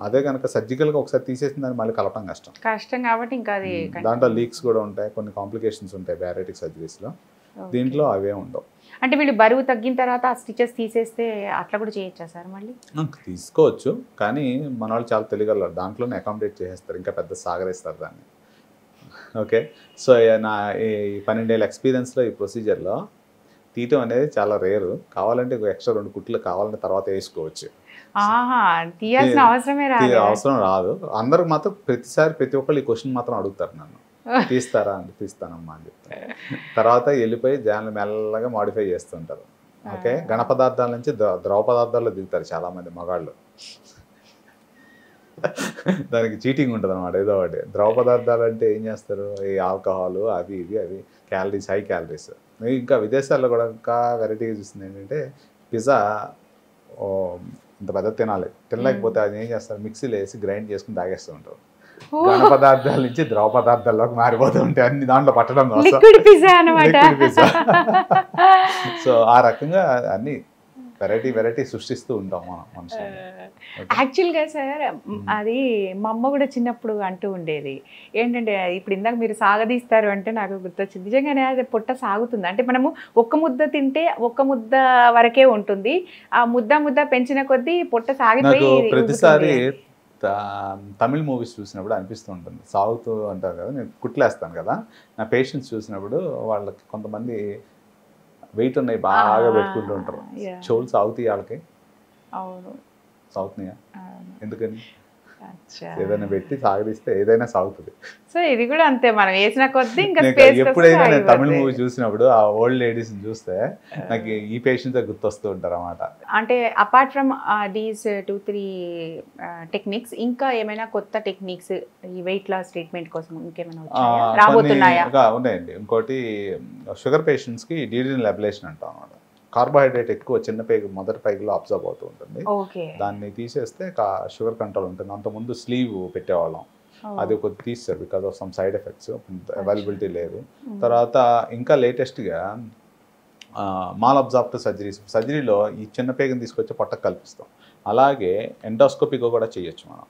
అదే కనుక సర్జికల్గా ఒకసారి తీసేసిన దాన్ని మళ్ళీ కలపడం కష్టం కాబట్టి ఇంకా అది దాంట్లో లీక్స్ కూడా ఉంటాయి, కొన్ని కాంప్లికేషన్స్ ఉంటాయి బ్యారెటిక్ సర్జరీస్లో. దీంట్లో అవే ఉండవు. అంటే వీళ్ళు బరువు తగ్గిన తర్వాత ఆ స్టిచెస్ తీసేస్తే అట్లా కూడా చేయొచ్చా సార్? మళ్ళీ తీసుకోవచ్చు, కానీ మన వాళ్ళు చాలా తెలియగలరు, దాంట్లోనే అకామిడేట్ చేసేస్తారు, ఇంకా పెద్ద సాగరేస్తారు దాన్ని. ఓకే, సో నా ఈ 12 ఏళ్ళ ఎక్స్పీరియన్స్లో ఈ ప్రొసీజర్లో తీయటం అనేది చాలా రేరు. కావాలంటే ఎక్స్ట్రా 2 కుట్లు కావాలంటే తర్వాత వేసుకోవచ్చు, తీయాల్సిన అవసరం రాదు. అందరూ మాత్రం ప్రతిసారి ప్రతి ఒక్కళ్ళు ఈ క్వశ్చన్ మాత్రం అడుగుతారు నన్ను, తీస్తారా అంటే తీస్తానమ్మా అని చెప్తాను. తర్వాత వెళ్ళిపోయి జాన్లు మెల్లగా మాడిఫై చేస్తుంటారు. ఓకే, ఘన పదార్థాల నుంచి ద్రవ పదార్థాల్లో దిగుతారు చాలామంది మగాళ్ళు. దానికి చీటింగ్ ఉంటుంది అనమాట ఏదో ఒకటి. ద్రవ పదార్థాలు అంటే ఏం చేస్తారు, ఈ ఆల్కహాల్ అవి క్యాలరీస్, హై క్యాలరీస్. ఇంకా విదేశాల్లో కూడా ఇంకా వెరైటీగా చూస్తుంది ఏంటంటే పిజ్జా ఇంత పెద్ద తినలేకపోతే అది ఏం చేస్తారు, మిక్సీలో వేసి గ్రైండ్ చేసుకుని తాగేస్తూ ఉంటారు. ఘన పదార్థాల నుంచి ద్రవ పదార్థాల్లోకి మారిపోతూ ఉంటాయి, అన్ని దాంట్లో పట్టడం కోసం. సో ఆ రకంగా అన్ని వెరైటీ సృష్టిస్తూ ఉంటాం మనం మనుషులు. యాక్చువల్గా సార్ అది మా అమ్మ కూడా చిన్నప్పుడు అంటూ ఉండేది ఏంటంటే, ఇప్పుడు ఇందాక మీరు సాగదీస్తారు అంటే నాకు గుర్తొచ్చింది, నిజంగానే అది పొట్ట సాగుతుంది అంటే మనము ఒక్క ముద్ద తింటే ఒక్క ముద్ద వరకే ఉంటుంది, ఆ ముద్ద పెంచిన కొద్దీ పొట్ట సాగిపోయి. ప్రతిసారి తమిళ్ మూవీస్ చూసినప్పుడు అనిపిస్తూ ఉంటుంది, సాగుతూ అంటారు కదా, నేను కుట్లేస్తాను కదా, నా పేషెంట్స్ చూసినప్పుడు వాళ్ళకి కొంతమంది వెయిట్ ఉన్నాయి బాగా పెట్టుకుంటూ ఉంటారు, చెవులు సాగుతాయి వాళ్ళకి. అవును, సాగుతున్నాయా? ఎందుకని? ఏదైనా పెట్టి సాగదీస్తే ఏదైనా సాగుతుంది. సో ఇది కూడా అంతే, మనం వేసిన కొద్దీ ఇంకా ఎప్పుడైనా నేను తమిళ మూవీ చూసినప్పుడు ఆ ఓల్డ్ లేడీస్ చూస్తే నాకు ఈ పేషెంట్స్ గుర్తొస్తూ ఉంటారు అన్నమాట. అంటే అపార్ట్ ఫ్రమ్ దీస్ 2-3 టెక్నిక్స్ ఇంకా ఏమైనా కొత్త టెక్నిక్స్ ఈ వెయిట్ లాస్ ట్రీట్మెంట్ కోసం ఇంకేమైనా రాబోతున్నాయా? ఉన్నాయండి. ఇంకోటి షుగర్ పేషెంట్స్కి డీడ్రినల్ అబ్లేషన్ అంటాం అన్నమాట. కార్బోహైడ్రేట్ ఎక్కువ చిన్న పేగు మొదటి పేగులో అబ్జర్వ్ అవుతూ ఉంటుంది, దాన్ని తీసేస్తే షుగర్ కంట్రోల్ ఉంటుంది. అంతకుముందు స్లీవ్ పెట్టేవాళ్ళం, అది కొద్ది తీస్తారు because of some side effects, availability లేదు. తర్వాత ఇంకా లేటెస్ట్గా మాల్ అబ్జార్ప్టివ్ సర్జరీలో ఈ చిన్న పేగుని తీసుకొచ్చి పొట్టకు కల్పిస్తాం. అలాగే ఎండోస్కోపిక్ కూడా చేయొచ్చు మనం.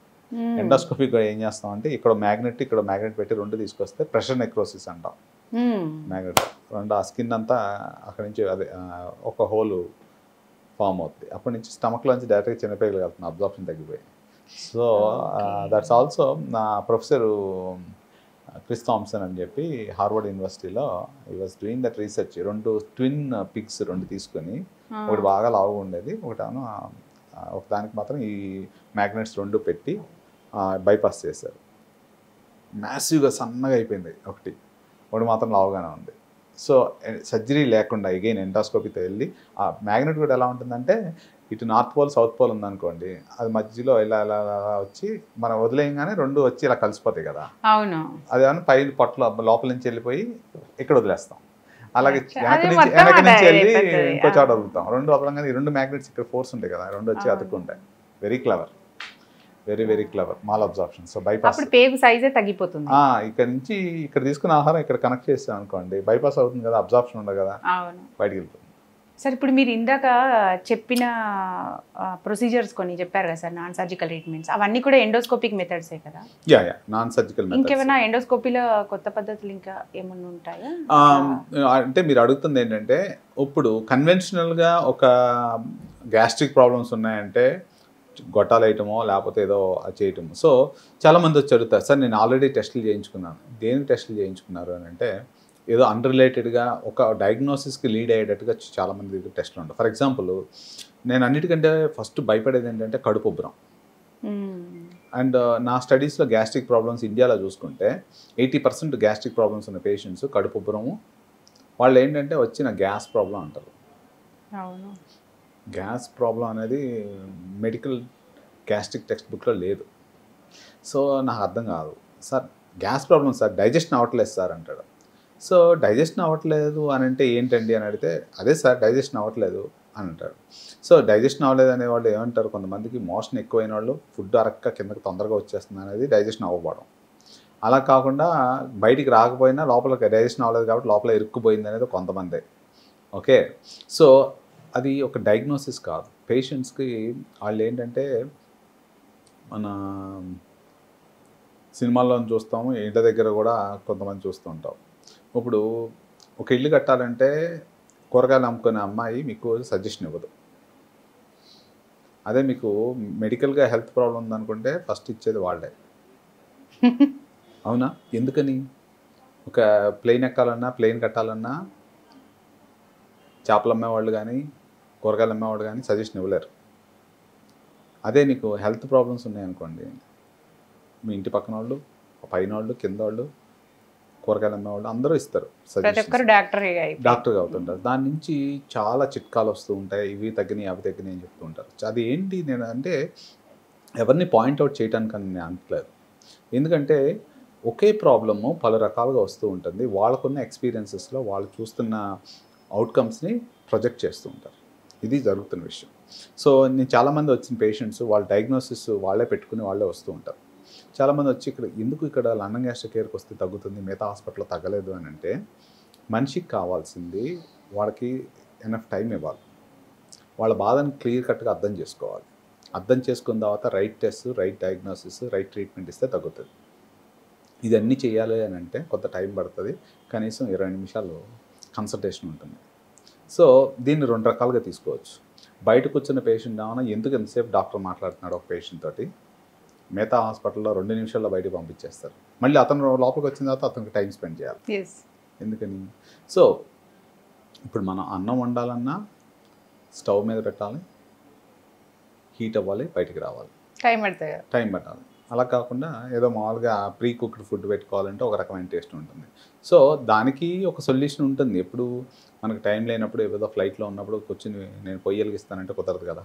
ఎండోస్కోపిక్ ఏం చేస్తాం అంటే ఇక్కడ మ్యాగ్నెట్ పెట్టి 2 తీసుకొస్తే ప్రెషర్ నెక్రోసిస్ అంటాం. మ్యాగ్నెట్ 2 ఆ స్కిన్ అంతా అక్కడి నుంచి అదే ఒక హోల్ ఫామ్ అవుతుంది, అప్పటి నుంచి స్టమక్లోంచి డైరెక్ట్గా చిన్నపేగలు వెళ్తుంది, అబ్జార్ప్షన్ తగ్గిపోయి. సో దట్స్ ఆల్సో నా ప్రొఫెసరు క్రిస్ థామ్సన్ అని చెప్పి హార్వర్డ్ యూనివర్సిటీలో ఈ was doing that research. 2 twin pigs 2 తీసుకొని, ఒకటి బాగా లావుగా ఉండేది, ఒక దానికి మాత్రం ఈ మ్యాగ్నెట్స్ 2 పెట్టి బైపాస్ చేశారు. మ్యాసివ్గా సన్నగా అయిపోయింది ఒకటి మాత్రం లావుగానే ఉంది. సో సర్జరీ లేకుండా అగైన్ ఎండోస్కోపీతో వెళ్ళి ఆ మ్యాగ్నెట్ కూడా ఎలా ఉంటుందంటే, ఇటు నార్త్ పోల్ సౌత్ పోల్ ఉందనుకోండి, అది మధ్యలో ఇలా వచ్చి మనం వదిలేయంగానే 2 వచ్చి ఇలా కలిసిపోతాయి కదా. అవును, అదేమన్నా పైన పొట్టలో లోపల నుంచి వెళ్ళిపోయి ఇక్కడ వదిలేస్తాం. అలాగే వెనక నుంచి వెళ్ళి ఇంకో చోట వదులుతాం. 2 వదలంగానే ఈ 2 మ్యాగ్నెట్స్ ఇక్కడ ఫోర్స్ ఉంటాయి కదా, 2 వచ్చి అతుక్కుంటాయి. Very clever, very clever malabsorption. So bypass పేగు సైజే తగ్గిపోతుంది. ఇక్కడ నుంచి ఇక్కడ తీసుకున్న ఆహారం ఇక్కడ కనెక్ట్ చేస్తాం అనుకోండి, బైపాస్ అవుతుంది కదా, అబ్జార్ప్షన్ ఉండదు కదా, బయటికి వెళ్తుంది. సార్ ఇప్పుడు మీరు ఇందాక చెప్పిన ప్రొసీజర్స్ కొన్ని చెప్పారు కదా సార్, నాన్ సర్జికల్ ట్రీట్మెంట్స్, అవన్నీ కూడా ఎండోస్కోపిక్ మెథడ్సే కదా? Non surgical. ఇంకేమైనా ఎండోస్కోపీలో కొత్త పద్ధతులు ఇంకా ఏమన్నా ఉంటాయా? అంటే మీరు అడుగుతుంది ఏంటంటే, ఇప్పుడు కన్వెన్షనల్గా ఒక గ్యాస్ట్రిక్ ప్రాబ్లమ్స్ ఉన్నాయంటే గొట్టాలు వేయటమో లేకపోతే ఏదో చేయటమో. సో చాలామంది వచ్చి అడుగుతారు, సార్ నేను ఆల్రెడీ టెస్టులు చేయించుకున్నాను. దేనికి టెస్టులు చేయించుకున్నారు అని అంటే, ఏదో అన్రిలేటెడ్గా ఒక డయాగ్నోసిస్కి లీడ్ అయ్యేటట్టుగా చాలామంది దగ్గర టెస్టులు ఉంటాయి. ఫర్ ఎగ్జాంపుల్ నేను అన్నిటికంటే ఫస్ట్ భయపడేది ఏంటంటే కడుపు ఉబ్బరం. అండ్ నా స్టడీస్లో గ్యాస్ట్రిక్ ప్రాబ్లమ్స్ ఇండియాలో చూసుకుంటే 80% గ్యాస్ట్రిక్ ప్రాబ్లమ్స్ ఉన్న పేషెంట్స్ కడుపు ఉబ్బరము, వాళ్ళు ఏంటంటే వచ్చిన గ్యాస్ ప్రాబ్లం అంటారు. అవును. గ్యాస్ ప్రాబ్లం అనేది మెడికల్ గ్యాస్ట్రిక్ టెక్స్ట్ బుక్లో లేదు. సో నాకు అర్థం కాదు. Sir gas problem sir, digestion అవ్వట్లేదు సార్ అంటాడు. సో డైజెషన్ అవ్వట్లేదు అని అంటే ఏంటండి అని అడిగితే, అదే సార్ డైజెషన్ అవ్వట్లేదు అని అంటాడు. సో డైజెషన్ అవ్వలేదు అనే వాళ్ళు ఏమంటారు, కొంతమందికి మోషన్ ఎక్కువైన వాళ్ళు ఫుడ్ అరక్క కిందకి తొందరగా వచ్చేస్తుంది అనేది డైజెషన్ అవ్వకపోవడం. అలా కాకుండా బయటికి రాకపోయినా లోపలికి డైజెషన్ అవ్వలేదు కాబట్టి లోపల ఇరుక్కుపోయింది అనేది కొంతమంది. ఓకే, సో అది ఒక డయాగ్నోసిస్ కాదు. పేషెంట్స్కి వాళ్ళు ఏంటంటే మన సినిమాల్లో చూస్తాము, ఇంటి దగ్గర కూడా కొంతమంది చూస్తూ ఉంటాం. ఇప్పుడు ఒక ఇల్లు కట్టాలంటే కూరగాయలు అమ్ముకునే అమ్మాయి మీకు సజెషన్ ఇవ్వదు. అదే మీకు మెడికల్గా హెల్త్ ప్రాబ్లం ఉందనుకుంటే ఫస్ట్ ఇచ్చేది వాళ్ళే. అవునా? ఎందుకని? ఒక ప్లేన్ ఎక్కాలన్నా, ప్లేన్ కట్టాలన్నా చేపలు అమ్మేవాళ్ళు కానీ కూరగాయలు అమ్మేవాళ్ళు కానీ సజెషన్ ఇవ్వలేరు. అదే నీకు హెల్త్ ప్రాబ్లమ్స్ ఉన్నాయనుకోండి, మీ ఇంటి పక్కన వాళ్ళు, పైన వాళ్ళు, కింద వాళ్ళు, కూరగాయలు అమ్మేవాళ్ళు అందరూ ఇస్తారు ప్రతి ఒక్కరు డాక్టర్గా అవుతుంటారు. దాని నుంచి చాలా చిట్కాలు వస్తూ ఉంటాయి, ఇవి తగ్గినాయి అవి తగ్గినాయి అని చెప్తూ ఉంటారు. అది ఏంటి నేను అంటే ఎవరిని పాయింట్అవుట్ చేయడానికి అని నేను అనట్లేదు. ఎందుకంటే ఒకే ప్రాబ్లము పలు రకాలుగా వస్తూ ఉంటుంది. వాళ్ళకున్న ఎక్స్పీరియన్సెస్లో వాళ్ళు చూస్తున్న అవుట్కమ్స్ని ప్రొజెక్ట్ చేస్తూ ఉంటారు. ఇది జరుగుతున్న విషయం. సో నేను చాలామంది వచ్చిన పేషెంట్స్ వాళ్ళ డయాగ్నోసిస్ వాళ్ళే పెట్టుకుని వాళ్ళే వస్తూ ఉంటారు. చాలామంది వచ్చి ఇక్కడ లండన్ గ్యాస్ట్రిక్ కేర్కి వస్తే తగ్గుతుంది, మిగతా హాస్పిటల్లో తగ్గలేదు అని అంటే, మనిషికి కావాల్సింది వాళ్ళకి ఎనఫ్ టైం ఇవ్వాలి. వాళ్ళ బాధను క్లియర్ కట్గా అర్థం చేసుకోవాలి. అర్థం చేసుకున్న తర్వాత right test, right diagnosis, right treatment ఇస్తే తగ్గుతుంది. ఇదన్నీ చేయాలి అని అంటే కొంత టైం పడుతుంది. కనీసం 20 నిమిషాలు కన్సల్టేషన్ ఉంటుంది. సో దీన్ని 2 రకాలుగా తీసుకోవచ్చు. బయటకు వచ్చిన పేషెంట్ ఏమైనా ఎందుకు ఎంతసేపు డాక్టర్ మాట్లాడుతున్నాడు ఒక పేషెంట్ తోటి, మిగతా హాస్పిటల్లో 2 నిమిషాల్లో బయటకు పంపించేస్తారు. మళ్ళీ అతను లోపలికి వచ్చిన తర్వాత అతనికి టైం స్పెండ్ చేయాలి. ఎందుకని? సో ఇప్పుడు మనం అన్నం వండాలన్నా స్టవ్ మీద పెట్టాలి, హీట్ అవ్వాలి, బయటికి రావాలి, టైం పెట్టాలి. అలా కాకుండా ఏదో మామూలుగా ప్రీ కుక్డ్ ఫుడ్ పెట్టుకోవాలంటే ఒక రకమైన టేస్ట్ ఉంటుంది. సో దానికి ఒక సొల్యూషన్ ఉంటుంది. ఎప్పుడు మనకు టైం లేనప్పుడు, ఏదో ఫ్లైట్లో ఉన్నప్పుడు కూర్చొని నేను పొయ్యి వెలిగిస్తానంటే కుదరదు కదా.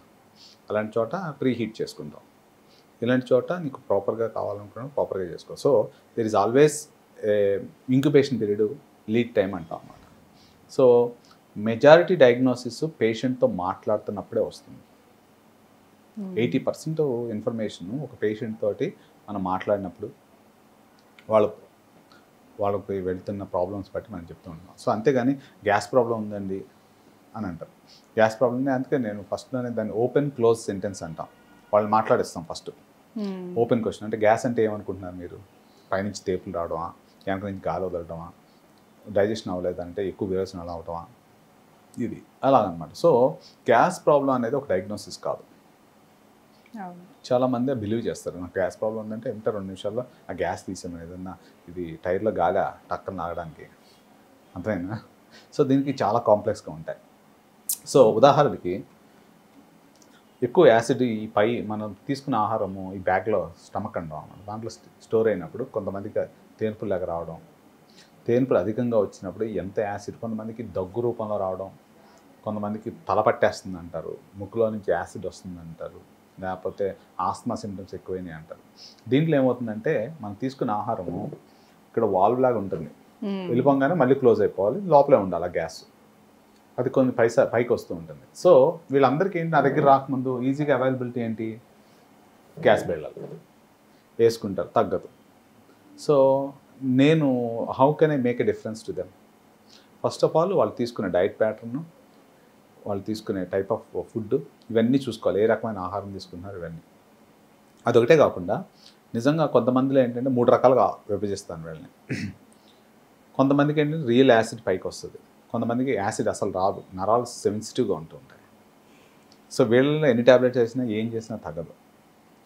అలాంటి చోట ప్రీ హీట్ చేసుకుంటాం. ఇలాంటి చోట నీకు ప్రాపర్గా కావాలనుకున్నా ప్రాపర్గా చేసుకో. So there is always incubation period, lead time అంటాం అన్నమాట. సో మెజారిటీ డయాగ్నోసిస్ పేషెంట్తో మాట్లాడుతున్నప్పుడే వస్తుంది. 80% ఇన్ఫర్మేషన్ ఒక పేషెంట్ తోటి మనం మాట్లాడినప్పుడు వాళ్ళకి వెళ్తున్న ప్రాబ్లమ్స్ బట్టి మనం చెప్తూ ఉంటాం. సో అంతేగాని గ్యాస్ ప్రాబ్లం ఉందండి అని అంటారు. గ్యాస్ ప్రాబ్లమ్ అందుకే నేను ఫస్ట్లోనే దాన్ని ఓపెన్ క్లోజ్ సెంటెన్స్ అంటాం. వాళ్ళు మాట్లాడిస్తాం ఫస్ట్. ఓపెన్ క్వశ్చన్ అంటే గ్యాస్ అంటే ఏమనుకుంటున్నారు మీరు? పైనుంచి తేపులు రావడమా, వెనక నుంచి గాలి వదలటమా, డైజెషన్ అవ్వలేదంటే ఎక్కువ విరోచనాలు అవటమా, ఇది అలాగనమాట. సో గ్యాస్ ప్రాబ్లం అనేది ఒక డయాగ్నోసిస్ కాదు. చాలామంది బిలీవ్ చేస్తారు, నాకు గ్యాస్ ప్రాబ్లం ఉందంటే ఎంత 2 నిమిషాల్లో ఆ గ్యాస్ తీసాను, ఏదన్నా ఇది టైర్లో గాలి టక్కన లాగడానికి, అంతేనా? సో దీనికి చాలా కాంప్లెక్స్గా ఉంటాయి. సో ఉదాహరణకి ఎక్కువ యాసిడ్ ఈ మనం తీసుకున్న ఆహారము ఈ బ్యాగ్లో స్టమక్ అంటాం, దాంట్లో స్టోర్ అయినప్పుడు కొంతమందికి తేన్పులు లాగా రావడం, తేన్పులు అధికంగా వచ్చినప్పుడు ఎంత యాసిడ్, కొంతమందికి దగ్గు రూపంలో రావడం, కొంతమందికి తల పట్టేస్తుంది అంటారు, ముక్కులో నుంచి యాసిడ్ వస్తుంది అంటారు, లేకపోతే ఆస్మా సిమ్టమ్స్ ఎక్కువైనాయి అంటారు. దీంట్లో ఏమవుతుందంటే మనం తీసుకున్న ఆహారము ఇక్కడ వాల్వ్ లాగా ఉంటుంది, వెళ్ళిపోగానే మళ్ళీ క్లోజ్ అయిపోవాలి, లోపలే ఉండాలి ఆ గ్యాస్, అది కొన్ని పైకి వస్తూ ఉంటుంది. సో వీళ్ళందరికీ ఏంటి, నా దగ్గర రాకముందు ఈజీగా అవైలబిలిటీ ఏంటి, గ్యాస్ బెళ్ళాలి, వేసుకుంటారు, తగ్గదు. సో నేను how can I make a difference to them? First of all వాళ్ళు తీసుకునే డైట్ ప్యాటర్న్, వాళ్ళు తీసుకునే టైప్ ఆఫ్ ఫుడ్, ఇవన్నీ చూసుకోవాలి. ఏ రకమైన ఆహారం తీసుకుంటున్నారు ఇవన్నీ. అదొకటే కాకుండా నిజంగా కొంతమందిలో ఏంటంటే 3 రకాలుగా విభజిస్తాను వీళ్ళని. కొంతమందికి ఏంటంటే రియల్ యాసిడ్ పైకి వస్తుంది, కొంతమందికి యాసిడ్ అసలు రాదు, నరాలు సెన్సిటివ్గా ఉంటూ ఉంటాయి. సో వీళ్ళలో ఎన్ని ట్యాబ్లెట్స్ వేసినా ఏం చేసినా తగ్గదు.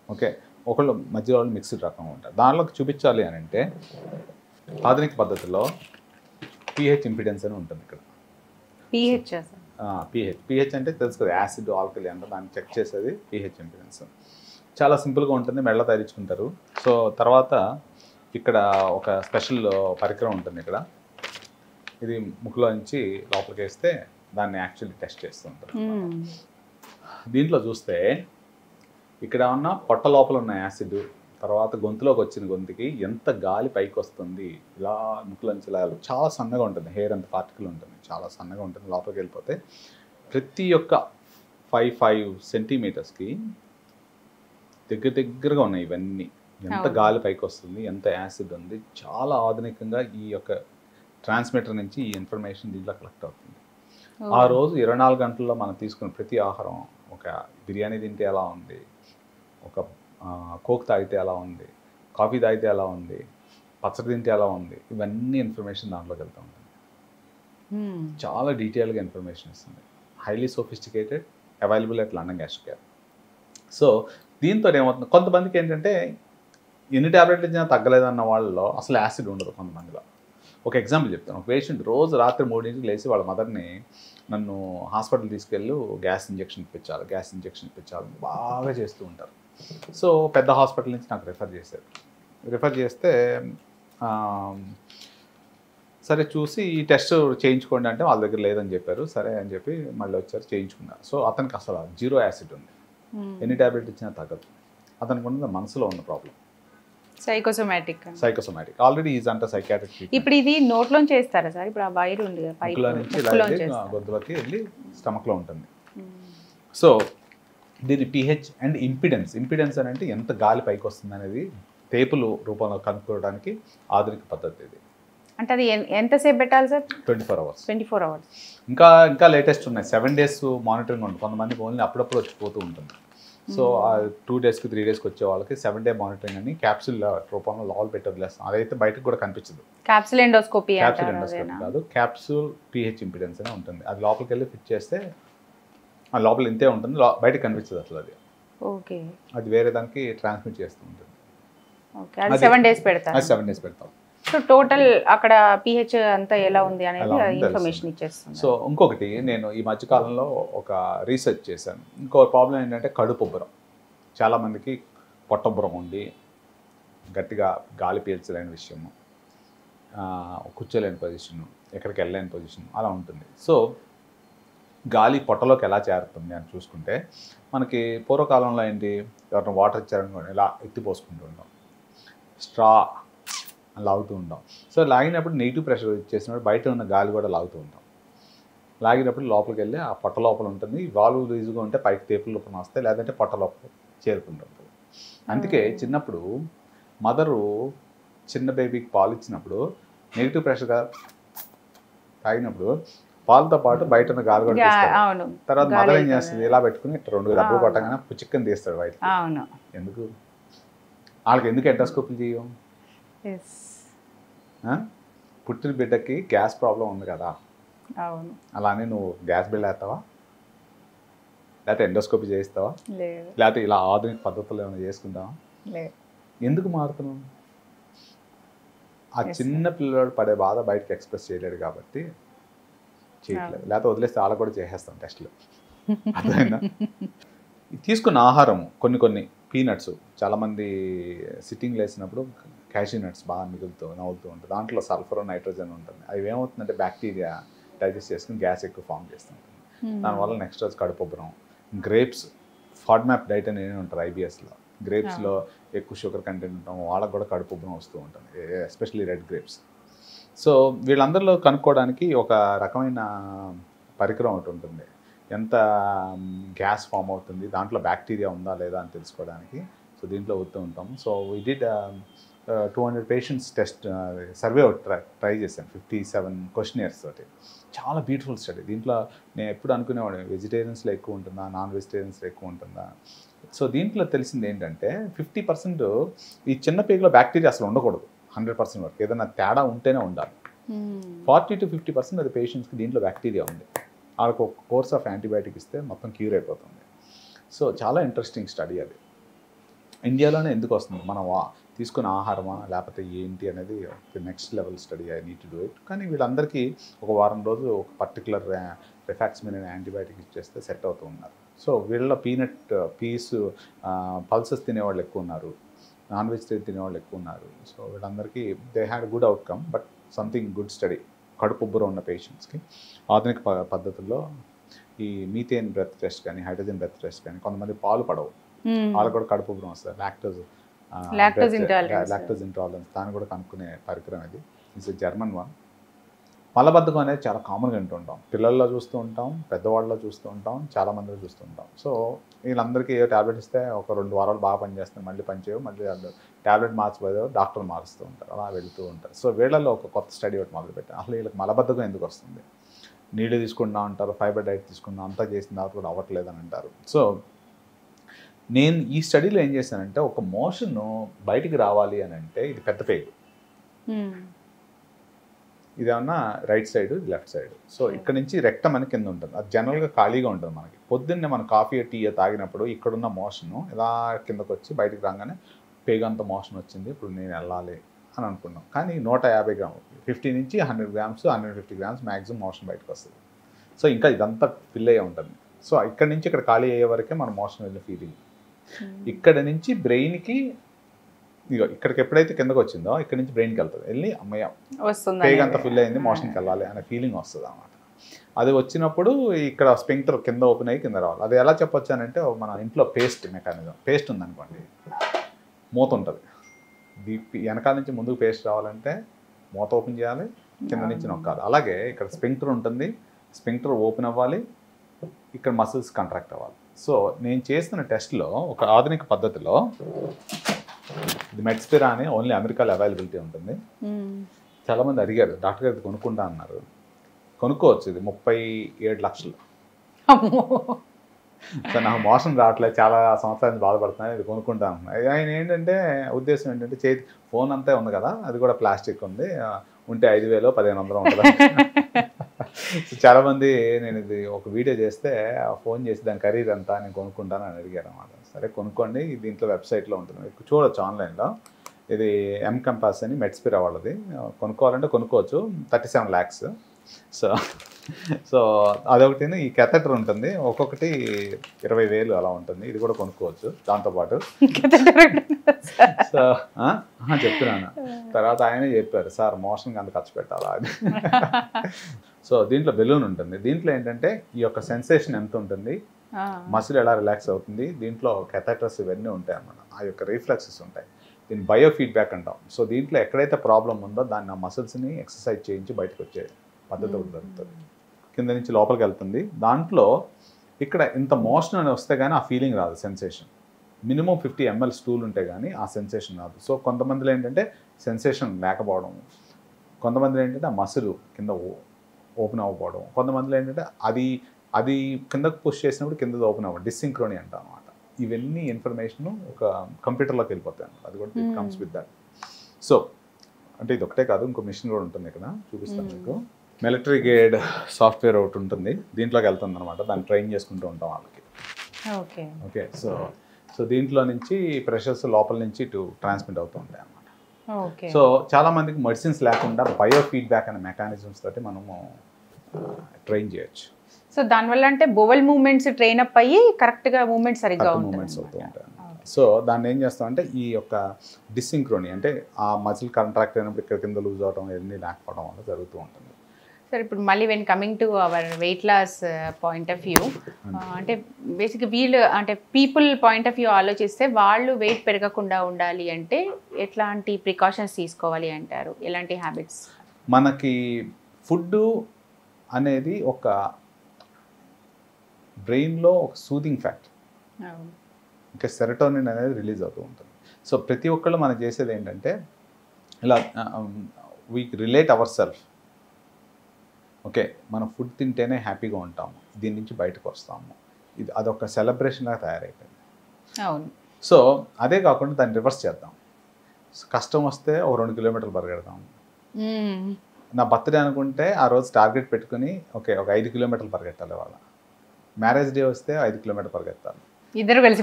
ఓకే, ఒకళ్ళు మధ్యలో వాళ్ళు మిక్స్డ్ రకంగా ఉంటారు. దానిలోకి చూపించాలి అని అంటే ఆధునిక పద్ధతిలో పీహెచ్ ఇంపిడెన్స్ అని ఉంటుంది. ఇక్కడ పీహెచ్ అంటే తెలుసు కదా, యాసిడ్ ఆల్కలీ అంటే దాన్ని చెక్ చేసేది పీహెచ్ ఇంపిడెన్స్. చాలా సింపుల్గా ఉంటుంది, మెళ్ళ తయారించుకుంటారు. సో తర్వాత ఇక్కడ ఒక స్పెషల్ పరికరం ఉంటుంది. ఇక్కడ ఇది ముక్కులో నుంచి లోపలికి వేస్తే దాన్ని యాక్చువల్లీ టెస్ట్ చేస్తూ ఉంటారు. దీంట్లో చూస్తే ఇక్కడ ఉన్న పొట్ట లోపల ఉన్న యాసిడ్ తర్వాత గొంతులోకి వచ్చిన గొంతుకి ఎంత గాలి పైకి వస్తుంది, ఇలా ముక్కులోంచి ఇలా చాలా సన్నగా ఉంటుంది, హెయిర్ అంత పార్టికల్ ఉంటుంది, చాలా సన్నగా ఉంటుంది. లోపలికి వెళ్ళిపోతే ప్రతి ఒక్క 5 సెంటీమీటర్స్కి దగ్గరగా ఉన్నాయి ఇవన్నీ. ఎంత గాలి పైకి వస్తుంది, ఎంత యాసిడ్ ఉంది, చాలా ఆధునికంగా ఈ యొక్క ట్రాన్స్మిటర్ నుంచి ఈ ఇన్ఫర్మేషన్ దీంట్లో కలెక్ట్ అవుతుంది. ఆ రోజు 24 గంటల్లో మనం తీసుకున్న ప్రతి ఆహారం, ఒక బిర్యానీ తింటే ఎలా ఉంది, ఒక కోక్ తాగితే ఎలా ఉంది, కాఫీ తాగితే ఎలా ఉంది, పచ్చడి తింటే ఎలా ఉంది, ఇవన్నీ ఇన్ఫర్మేషన్ దాంట్లోకి వెళ్తూ ఉంటుంది. చాలా డీటెయిల్గా ఇన్ఫర్మేషన్ ఇస్తుంది. Highly sophisticated, available at London gastric care. So దీంతో ఏమవుతుంది, కొంతమందికి ఏంటంటే ఎన్ని ట్యాబ్లెట్లు ఇచ్చినా తగ్గలేదన్న వాళ్ళలో అసలు యాసిడ్ ఉండదు కొంతమందిలో. ఒక ఎగ్జాంపుల్ చెప్తాను. ఒక పేషెంట్ రోజు రాత్రి 3 లేచి వాళ్ళ మదర్ని నన్ను హాస్పిటల్ తీసుకెళ్ళి గ్యాస్ ఇంజెక్షన్ ఇప్పించాలి బాగా చేస్తూ ఉంటారు. సో పెద్ద హాస్పిటల్ నుంచి నాకు రిఫర్ చేశారు. రిఫర్ చేస్తే సరే చూసి ఈ టెస్ట్ చేయించుకోండి అంటే వాళ్ళ దగ్గర లేదని చెప్పారు. సరే అని చెప్పి మళ్ళీ వచ్చారు, చేయించుకున్నారు. సో అతనికి అసలు 0 యాసిడ్ ఉంది, ఎన్ని ట్యాబ్లెట్ ఇచ్చినా తగ్గదు. అతనికి ఉన్నది మనసులో ఉన్న ప్రాబ్లం, సైకోసోమాటిక్. ఆల్రెడీ ఈజ్ అంట సైకాట్రిక్. ఇప్పుడు ఇది నోట్లోంచి చేస్తారా సార్? ఇప్పుడు ఆ వైర్ ఉంది గొంతులోకి వెళ్ళి స్టమక్లో ఉంటుంది. సో దీని pH అండ్ ఇంపిడెన్స్ అని అంటే ఎంత గాలి పైకి వస్తుంది అనేది టేపులు రూపంలో కనుక్కోవడానికి ఆధునిక పద్ధతి ఇది. అంటే అది ఎంతసేపు పెట్టాలి సార్? 24 అవర్స్. ఇంకా లేటెస్ట్ ఉన్నాయి. 7 days మానిటరింగ్ ఉంటుంది. కొంతమందికి ఓన్లీ అప్పుడప్పుడు వచ్చిపోతూ ఉంటుంది. సో 2 daysకి 3 daysకి వచ్చే వాళ్ళకి 7 day మానిటరింగ్ అని క్యాప్సూల్ రూపంలో లోపల పెట్టి వదిలేస్తాం. అదైతే బయటకు కూడా కనిపించదు. క్యాప్సూల్ ఎండోస్కోపీ కాదు, క్యాప్సూల్ pH ఇంపిడెన్స్ అని ఉంటుంది. అది లోపలికి వెళ్ళి ఫిట్ చేస్తే ఆ లోపల ఇంతే ఉంటుంది, బయటకు కనిపించదు అసలు. అది ఓకే, అది వేరే దానికి ట్రాన్స్మిట్ చేస్తూ ఉంటుంది. ఓకే, అది 7 days పెడతాం. 7 days పెడతాం. సో టోటల్ అక్కడ pH అంతా ఎలా ఉంది అనేది ఇన్ఫర్మేషన్ ఇచ్చేస్తుంది. సో ఇంకొకటి, నేను ఈ మధ్యకాలంలో ఒక రీసెర్చ్ చేశాను. ఇంకో ప్రాబ్లం ఏంటంటే కడుపు ఉబ్బరం. చాలామందికి పొట్టొబ్బరం ఉండి గట్టిగా గాలి పీల్చలేని విషయము, కూర్చోలేని పొజిషను, ఎక్కడికి వెళ్ళలేని పొజిషన్ అలా ఉంటుంది. సో గాలి పొట్టలోకి ఎలా చేరుతుంది అని చూసుకుంటే, మనకి పూర్వకాలంలో ఏంటి, ఎవరైనా వాటర్ ఇచ్చారనుకోండి ఇలా ఎత్తిపోసుకుంటూ ఉంటాం, స్ట్రా లాగుతూ ఉంటాం. సో లాగినప్పుడు నెగిటివ్ ప్రెషర్ ఇచ్చేసినప్పుడు బయట ఉన్న గాలి కూడా లాగుతూ ఉంటాం. లాగినప్పుడు లోపలికి వెళ్ళి ఆ పొట్ట లోపల ఉంటుంది. వాల్వ్ రీజుగా ఉంటే పైకి తేపుల లోపల వస్తాయి, లేదంటే పొట్ట లోపల చేరుకుంటుంది. అందుకే చిన్నప్పుడు మదరు చిన్న బేబీకి పాలు ఇచ్చినప్పుడు నెగిటివ్ ప్రెషర్గా తాగినప్పుడు పాలతో పాటు బయట ఉన్న గాలి కూడా తీస్తారు. తర్వాత మదర్ ఏం చేస్తుంది, ఇలా పెట్టుకుని 2 డబ్బులు కొట్టగానే పుచ్చిక్కని తీస్తాడు బయట. ఎందుకు వాళ్ళకి ఎందుకు ఎండోస్కోపీలు చేయం? పుట్టిన బిడ్డకి గ్యాస్ ప్రాబ్లం ఉంది కదా, అలానే నువ్వు గ్యాస్ బిల్ వేస్తావా, లేకపోతే ఎండోస్కోపీ చేయిస్తావా, లేకపోతే ఇలా ఆధునిక పద్ధతులు ఏమైనా చేసుకుంటావా? ఎందుకు మారుతున్నావు? ఆ చిన్న పిల్లవాడు పడే బాధ బయటకు ఎక్స్ప్రెస్ చేయలేడు కాబట్టి చేయట్లేదు. లేకపోతే వదిలేస్తే వాళ్ళకు కూడా చేసేస్తాం టెస్ట్లు. అర్థమైందా? తీసుకున్న ఆహారం కొన్ని పీనట్స్, చాలామంది సిట్టింగ్ వేసినప్పుడు క్యాషూ నట్స్ బాగా నవ్వుతూ ఉంటుంది. దాంట్లో సల్ఫర్ నైట్రోజన్ ఉంటుంది. అవి ఏమవుతుందంటే బ్యాక్టీరియా డైజెస్ట్ చేసుకుని గ్యాస్ ఎక్కువ ఫామ్ చేస్తుంటుంది. దానివల్ల నెక్స్ట్ రోజు కడుపు ఉబ్బరం. గ్రేప్స్, ఫాడ్మ్యాప్ డైట్ అని ఉంటుంది IBSలో. గ్రేప్స్లో ఎక్కువ షుగర్ కంటెంట్ ఉంటాం, వాళ్ళకు కూడా కడుపు ఉబ్బరం వస్తూ ఉంటుంది, ఎస్పెషల్లీ రెడ్ గ్రేప్స్. సో వీళ్ళందరిలో కనుక్కోవడానికి ఒక రకమైన పరికరం ఒకటి ఉంటుంది. ఎంత గ్యాస్ ఫామ్ అవుతుంది, దాంట్లో బ్యాక్టీరియా ఉందా లేదా అని తెలుసుకోవడానికి. సో దీంట్లో వస్తూ ఉంటాం. So we did 200 patients test survey try చేశాను, 57 క్వశ్చనర్స్ తోటి. చాలా బ్యూటిఫుల్ స్టడీ. దీంట్లో నేను ఎప్పుడు అనుకునేవాడు వెజిటేరియన్స్లో ఎక్కువ ఉంటుందా, నాన్ వెజిటేరియన్స్లో ఎక్కువ ఉంటుందా. సో దీంట్లో తెలిసింది ఏంటంటే 50% ఈ చిన్న పేగులో బ్యాక్టీరియా అసలు ఉండకూడదు. 100% వరకు ఏదైనా తేడా ఉంటేనే ఉండాలి. 40 to 50% అది పేషెంట్స్కి దీంట్లో బ్యాక్టీరియా ఉంది. వాళ్ళకు ఒక కోర్స్ ఆఫ్ యాంటీబయాటిక్ ఇస్తే మొత్తం క్యూర్ అయిపోతుంది. సో చాలా ఇంట్రెస్టింగ్ స్టడీ అది. ఇండియాలోనే ఎందుకు వస్తుంది, మనం తీసుకున్న ఆహారమా లేకపోతే ఏంటి అనేది next level study. I need to do it. కానీ వీళ్ళందరికీ ఒక వారం రోజులు ఒక పర్టికులర్ రిఫాక్సిమిన్ అనే యాంటీబయాటిక్ ఇచ్చేస్తే సెట్ అవుతూ ఉన్నారు. సో వీళ్ళ పీస్ పల్సెస్ తినేవాళ్ళు ఎక్కువ ఉన్నారు, నాన్ వెజిటేరియన్ తినేవాళ్ళు ఎక్కువ ఉన్నారు. సో వీళ్ళందరికీ they had good outcome, but something good study కడుపు ఉబ్బరం ఉన్న పేషెంట్స్కి ఆధునిక పద్ధతుల్లో ఈ మీథేన్ బ్రెత్ టెస్ట్ కానీ హైడ్రోజన్ బ్రెత్ టెస్ట్ కానీ కొంతమంది పాలు పడవు, పాలు కూడా కడుపు ఉబ్బరం వస్తుంది, లాక్టోజ్ ఇంటాలరెన్స్, దాన్ని కూడా కనుక్కునే పరికరం ఇది. It's German one. మలబద్ధకం అనేది చాలా కామన్గా వింటుంటాం, పిల్లల్లో చూస్తూ ఉంటాం, పెద్దవాళ్ళలో చూస్తూ ఉంటాం, చాలా మందిలో చూస్తూ ఉంటాం. సో వీళ్ళందరికీ ఏ ట్యాబ్లెట్ ఇస్తే ఒక 2 వారాలు బాగా పనిచేస్తుంది, మళ్ళీ పనిచేయవు, మళ్ళీ ట్యాబ్లెట్ మార్చిపోయావు, డాక్టర్ మారుస్తూ ఉంటారు, అలా వెళుతూ ఉంటారు. సో వీళ్ళలో ఒక కొత్త స్టడీ ఒకటి మొదలుపెట్టాను. అసలు వీళ్ళకి మలబద్ధకం ఎందుకు వస్తుంది, నీళ్ళు తీసుకుంటా ఉంటారు, ఫైబర్ డైట్ తీసుకుంటా, అంతా చేసిన తర్వాత కూడా అవ్వట్లేదు అని అంటారు. సో నేను ఈ స్టడీలో ఏం చేశానంటే, ఒక మోషన్ బయటికి రావాలి అని అంటే ఇది పెద్ద పేగు, ఇదేమన్నా right side, left side. So ఇక్కడ నుంచి రెక్టం అని కింద ఉంటుంది, అది జనరల్గా ఖాళీగా ఉంటుంది. మనకి పొద్దున్నే మనం కాఫీ టీ తాగినప్పుడు ఇక్కడున్న మోషను ఇలా కిందకు వచ్చి బయటికి రాగానే పేగంత మోషన్ వచ్చింది, ఇప్పుడు నేను వెళ్ళాలి అని అనుకున్నాం. కానీ 150 గ్రాములు, 50 నుంచి 100 గ్రామ్స్ 150 గ్రామ్స్ మ్యాక్సిమం మోషన్ బయటకు వస్తుంది. సో ఇంకా ఇదంతా ఫిల్ అయ్యే ఉంటుంది. సో ఇక్కడ నుంచి ఇక్కడ ఖాళీ అయ్యే వరకే మన మోషన్ వెళ్ళే ఫీలింగ్. ఇక్కడ నుంచి బ్రెయిన్కి, ఇగో ఇక్కడికి ఎప్పుడైతే కిందకు వచ్చిందో ఇక్కడ నుంచి బ్రెయిన్కి వెళ్తుంది, వెళ్ళి అమ్మయ్య పేగ్ అంతా ఫిల్ అయింది, మోషన్కి వెళ్ళాలి అనే ఫీలింగ్ వస్తుంది అన్నమాట. అది వచ్చినప్పుడు ఇక్కడ స్పింక్టర్ కింద ఓపెన్ అయ్యి కింద రావాలి. అది ఎలా చెప్పొచ్చు అని అంటే, మన ఇంట్లో పేస్ట్ మెకానిజం, పేస్ట్ ఉందనుకోండి, మూత ఉంటుంది, వెనకాల నుంచి ముందుకు పేస్ట్ రావాలంటే మూత ఓపెన్ చేయాలి, కింద నుంచి నొక్కాలి. అలాగే ఇక్కడ స్పింక్టర్ ఉంటుంది, స్పింక్టర్ ఓపెన్ అవ్వాలి, ఇక్కడ మసిల్స్ కాంట్రాక్ట్ అవ్వాలి. సో నేను చేస్తున్న టెస్ట్లో ఒక ఆధునిక పద్ధతిలో, ఇది మెడ్స్పిరా అని ఓన్లీ అమెరికాలో అవైలబిలిటీ ఉంటుంది. చాలామంది అడిగారు, డాక్టర్ గారు కొనుక్కుంటా అన్నారు. కొనుక్కోవచ్చు, ఇది 37 లక్షలు. సో నాకు మోషన్ రావట్లేదు, చాలా సంవత్సరాలు బాధపడుతున్నాను, ఇది కొనుక్కుంటా అంటున్నాను. ఆయన ఏంటంటే ఉద్దేశం ఏంటంటే, చేతి ఫోన్ అంతే ఉంది కదా, అది కూడా ప్లాస్టిక్ ఉంది, ఉంటే 5,000 1,500 ఉంటుంది. సో చాలామంది నేను ఇది ఒక వీడియో చేస్తే ఫోన్ చేసి దాని ఖరీదు ఎంత నేను కొనుక్కుంటాను అని అడిగారు అన్నమాట. సరే కొనుక్కోండి, దీంట్లో వెబ్సైట్లో ఉంటుంది, చూడొచ్చు ఆన్లైన్లో. ఇది ఎంకంపాస్ అని మెడ్స్పిరా వాళ్ళది, కొనుక్కోవాలంటే కొనుక్కోవచ్చు, 37 lakhs. సో అదొకటి. ఈ కెథెటర్ ఉంటుంది, ఒక్కొక్కటి 20,000 అలా ఉంటుంది, ఇది కూడా కొనుక్కోవచ్చు దాంతోపాటు. సో చెప్తున్నాను, తర్వాత ఆయనే చెప్పారు, సార్ మోషన్కి అంత ఖర్చు పెట్టాలా అని. సో దీంట్లో బెలూన్ ఉంటుంది, దీంట్లో ఏంటంటే ఈ యొక్క సెన్సేషన్ ఎంత ఉంటుంది, మసిల్ ఎలా రిలాక్స్ అవుతుంది, దీంట్లో కెథెటర్స్ ఇవన్నీ ఉంటాయి అన్నమాట, ఆ యొక్క రిఫ్లెక్సెస్ ఉంటాయి, దీన్ని బయో ఫీడ్బ్యాక్ అంటాం. సో దీంట్లో ఎక్కడైతే ప్రాబ్లం ఉందో దాన్ని ఆ మసిల్స్ని ఎక్సర్సైజ్ చేయించి బయటకు వచ్చే పద్ధతి జరుగుతుంది. కింద నుంచి లోపలికి వెళ్తుంది, దాంట్లో ఇక్కడ ఇంత మోషన్ అని వస్తే కానీ ఆ ఫీలింగ్ రాదు, సెన్సేషన్. మినిమం 50 ml స్టూల్ ఉంటే కానీ ఆ సెన్సేషన్ రాదు. సో కొంతమందిలో ఏంటంటే సెన్సేషన్ లేకపోవడం, కొంతమందిలో ఏంటంటే ఆ మసిల్ కింద ఓపెన్ అవ్వకపోవడం, కొంతమందిలో ఏంటంటే అది కిందకు పుష్ చేసినప్పుడు కింద ఓపెన్ అవ్వడం, డిస్సింక్రోనీ అంటాం అన్నమాట. ఇవన్నీ ఇన్ఫర్మేషన్ ఒక కంప్యూటర్లోకి వెళ్ళిపోతాయి అన్నమాట, అది కూడా కమ్స్ విత్ దట్. సో అంటే ఇది ఒకటే కాదు, ఇంకో మిషన్ కూడా ఉంటుంది, ఇక్కడ చూపిస్తాను మీకు. మిలిటరీ గ్రేడ్ సాఫ్ట్వేర్ ఒకటి ఉంటుంది, దీంట్లోకి వెళ్తుంది అనమాట, దాన్ని ట్రైన్ చేసుకుంటూ ఉంటాం వాళ్ళకి. ఓకే. సో దీంట్లో నుంచి ప్రెషర్స్ లోపల నుంచి ఇటు ట్రాన్స్మిట్ అవుతూ ఉంటాయి అన్నమాట. సో చాలా మందికి మెడిసిన్స్ లేకుండా బయో ఫీడ్బ్యాక్ అనే మెకానిజమ్స్ తోటి మనము ట్రైన్ చేయొచ్చు. సో దానివల్ల అంటే బోవల్ మూవ్మెంట్స్ ట్రైన్ అప్ అయ్యి కరెక్ట్గా మూవ్మెంట్స్ సరిగ్గా మూవ్మెంట్స్ అవుతూ ఉంటాయి. సో దాన్ని ఏం చేస్తామంటే, ఈ యొక్క డిస్సింక్రోనీ అంటే ఆ మజిల్ కాంట్రాక్ట్ అయినప్పుడు ఇక్కడ కింద లూజ్ అవడం ఇవన్నీ లేకపోవడం వల్ల జరుగుతూ ఉంటుంది. సార్ ఇప్పుడు మళ్ళీ when coming to our weight loss point of view, అంటే బేసిక్గా వీళ్ళు అంటే పీపుల్ పాయింట్ ఆఫ్ వ్యూ ఆలోచిస్తే వాళ్ళు వెయిట్ పెరగకుండా ఉండాలి అంటే ఎట్లాంటి ప్రికాషన్స్ తీసుకోవాలి అంటారు, ఎలాంటి హ్యాబిట్స్? మనకి ఫుడ్ అనేది ఒక బ్రెయిన్లో ఒక సూదింగ్ ఫ్యాక్టర్, ఇంకా సెరటోనిన్ అనేది రిలీజ్ అవుతూ ఉంటుంది. సో ప్రతి ఒక్కళ్ళు మనం చేసేది ఏంటంటే, ఇలా we relate our self, okay మనం ఫుడ్ తింటేనే హ్యాపీగా ఉంటాము, దీని నుంచి బయటకు వస్తాము, ఇది అదొక సెలబ్రేషన్గా తయారైపోయింది. అవును. సో అదే కాకుండా దాన్ని రివర్స్ చేద్దాం, కష్టం వస్తే ఒక 2 కిలోమీటర్లు పరిగెడతాం. నా బర్త్డే అనుకుంటే ఆ రోజు టార్గెట్ పెట్టుకుని ఓకే ఒక 5 కిలోమీటర్లు పరిగెత్తాలి, వాళ్ళ మ్యారేజ్ డే వస్తే 5 కిలోమీటర్లు పరిగెత్తాలి, ఇద్దరు కలిసి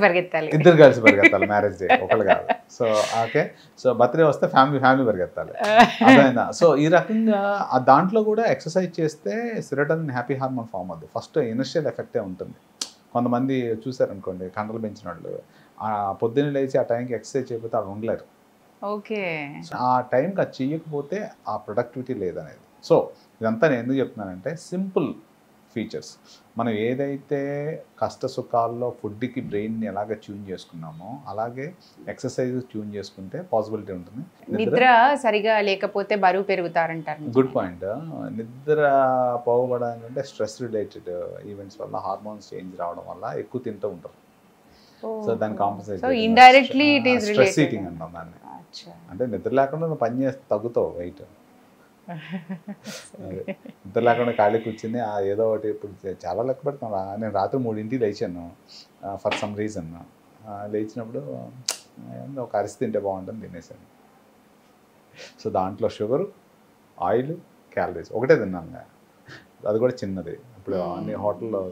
పరిగెత్తాలి మ్యారేజ్ డే ఒకళ్ళు కాదు. సో ఓకే, సో బర్త్డే వస్తే ఫ్యామిలీ పరిగెత్తాలి, అదైనా. సో ఈ రకంగా ఆ దాంట్లో కూడా ఎక్సర్సైజ్ చేస్తే సెరోటోనిన్ హ్యాపీ హార్మోన్ ఫామ్ అవుతుంది. ఫస్ట్ ఇనిషియల్ ఎఫెక్టే ఉంటుంది. కొంతమంది చూసారనుకోండి, కండలు పెంచిన వాళ్ళు ఆ పొద్దున్న లేచి ఆ టైంకి ఎక్సర్సైజ్ చేయకపోతే వాళ్ళు ఉండలేరు. ఓకే. ఆ టైంకి అది చేయకపోతే ఆ ప్రొడక్టివిటీ లేదనేది. సో ఇదంతా నేను ఎందుకు చెప్తున్నానంటే సింపుల్ ఫీచర్స్. మనం ఏదైతే కష్ట సుఖాల్లో ఫుడ్కి బ్రెయిన్ని ఎలాగ ట్యూన్ చేసుకున్నామో అలాగే ఎక్సర్సైజ్ ట్యూన్ చేసుకుంటే పాసిబిలిటీ ఉంటుంది. నిద్ర సరిగా లేకపోతే బరువు పెరుగుతారంటారు. Good point. నిద్ర పోవడానికి అంటే స్ట్రెస్ రిలేటెడ్ ఈవెంట్స్ వల్ల హార్మోన్స్ చేంజ్ రావడం వల్ల ఎక్కువ తింటూ ఉంటారు. సో దాన్ని compensate indirectly it is stress eating అంటాం దాన్ని. అంటే నిద్ర లేకుండా నువ్వు పని చేస్తే తగ్గుతావు వెయిట్. నిద్ర లేకుండా ఖాళీ కూర్చుని ఏదో ఒకటి ఇప్పుడు చాలా లెక్క పెడతాను. నేను రాత్రి 3ంటికి లేచాను ఫర్ సమ్ రీజన్. లేచినప్పుడు ఒక అరిసి తింటే బాగుంటుంది తినేసాను. సో దాంట్లో షుగర్, ఆయిల్, క్యాలరీస్ ఒకటే తిన్నాను. అది కూడా చిన్నది. ఇప్పుడు అన్ని హోటల్లో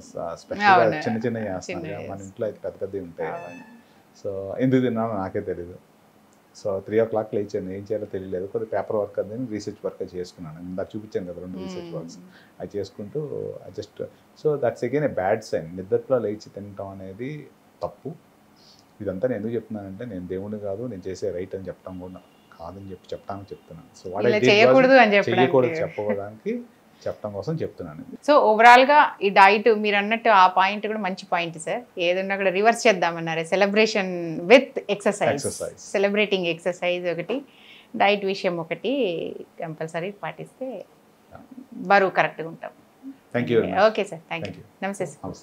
స్పెషల్గా చిన్న చిన్నవి చేస్తున్నారు. మన ఇంట్లో అయితే పెద్ద పెద్దవి ఉంటాయి. సో ఎందుకు తిన్నానో నాకే తెలీదు. సో 3 o'clock లేచాను. ఏం చేయాలో తెలియలేదు. కొద్దిగా పేపర్ వర్క్ అది రీసెర్చ్ వర్క్ చేసుకున్నాను. ఇందాక చూపించాను కదా 2 రీసెర్చ్ వర్క్స్ అవి చేసుకుంటూ just. So that's again a bad sign. నిద్రలో లేచి తినటం అనేది తప్పు. ఇదంతా నేను ఎందుకు చెప్తున్నానంటే నేను దేవుని కాదు, నేను చేసే రైట్ అని చెప్పడం కూడా కాదని చెప్పడానికి చెప్తున్నాను. సో చేయకూడదు చెప్పడానికి చెప్పడం కోసం చెప్తున్నాను. సో ఓవరాల్గా ఈ డైట్ మీరు అన్నట్టు ఆ పాయింట్ కూడా మంచి పాయింట్ సార్. ఏదన్నా కూడా రివర్స్ చేద్దామన్నారు. Celebration with exercise, celebrating exercise ఒకటి, డైట్ విషయం ఒకటి కంపల్సరీ పాటిస్తే బరువు కరెక్ట్గా ఉంటాం. Thank you. Okay sir, thank you. Namaste sir.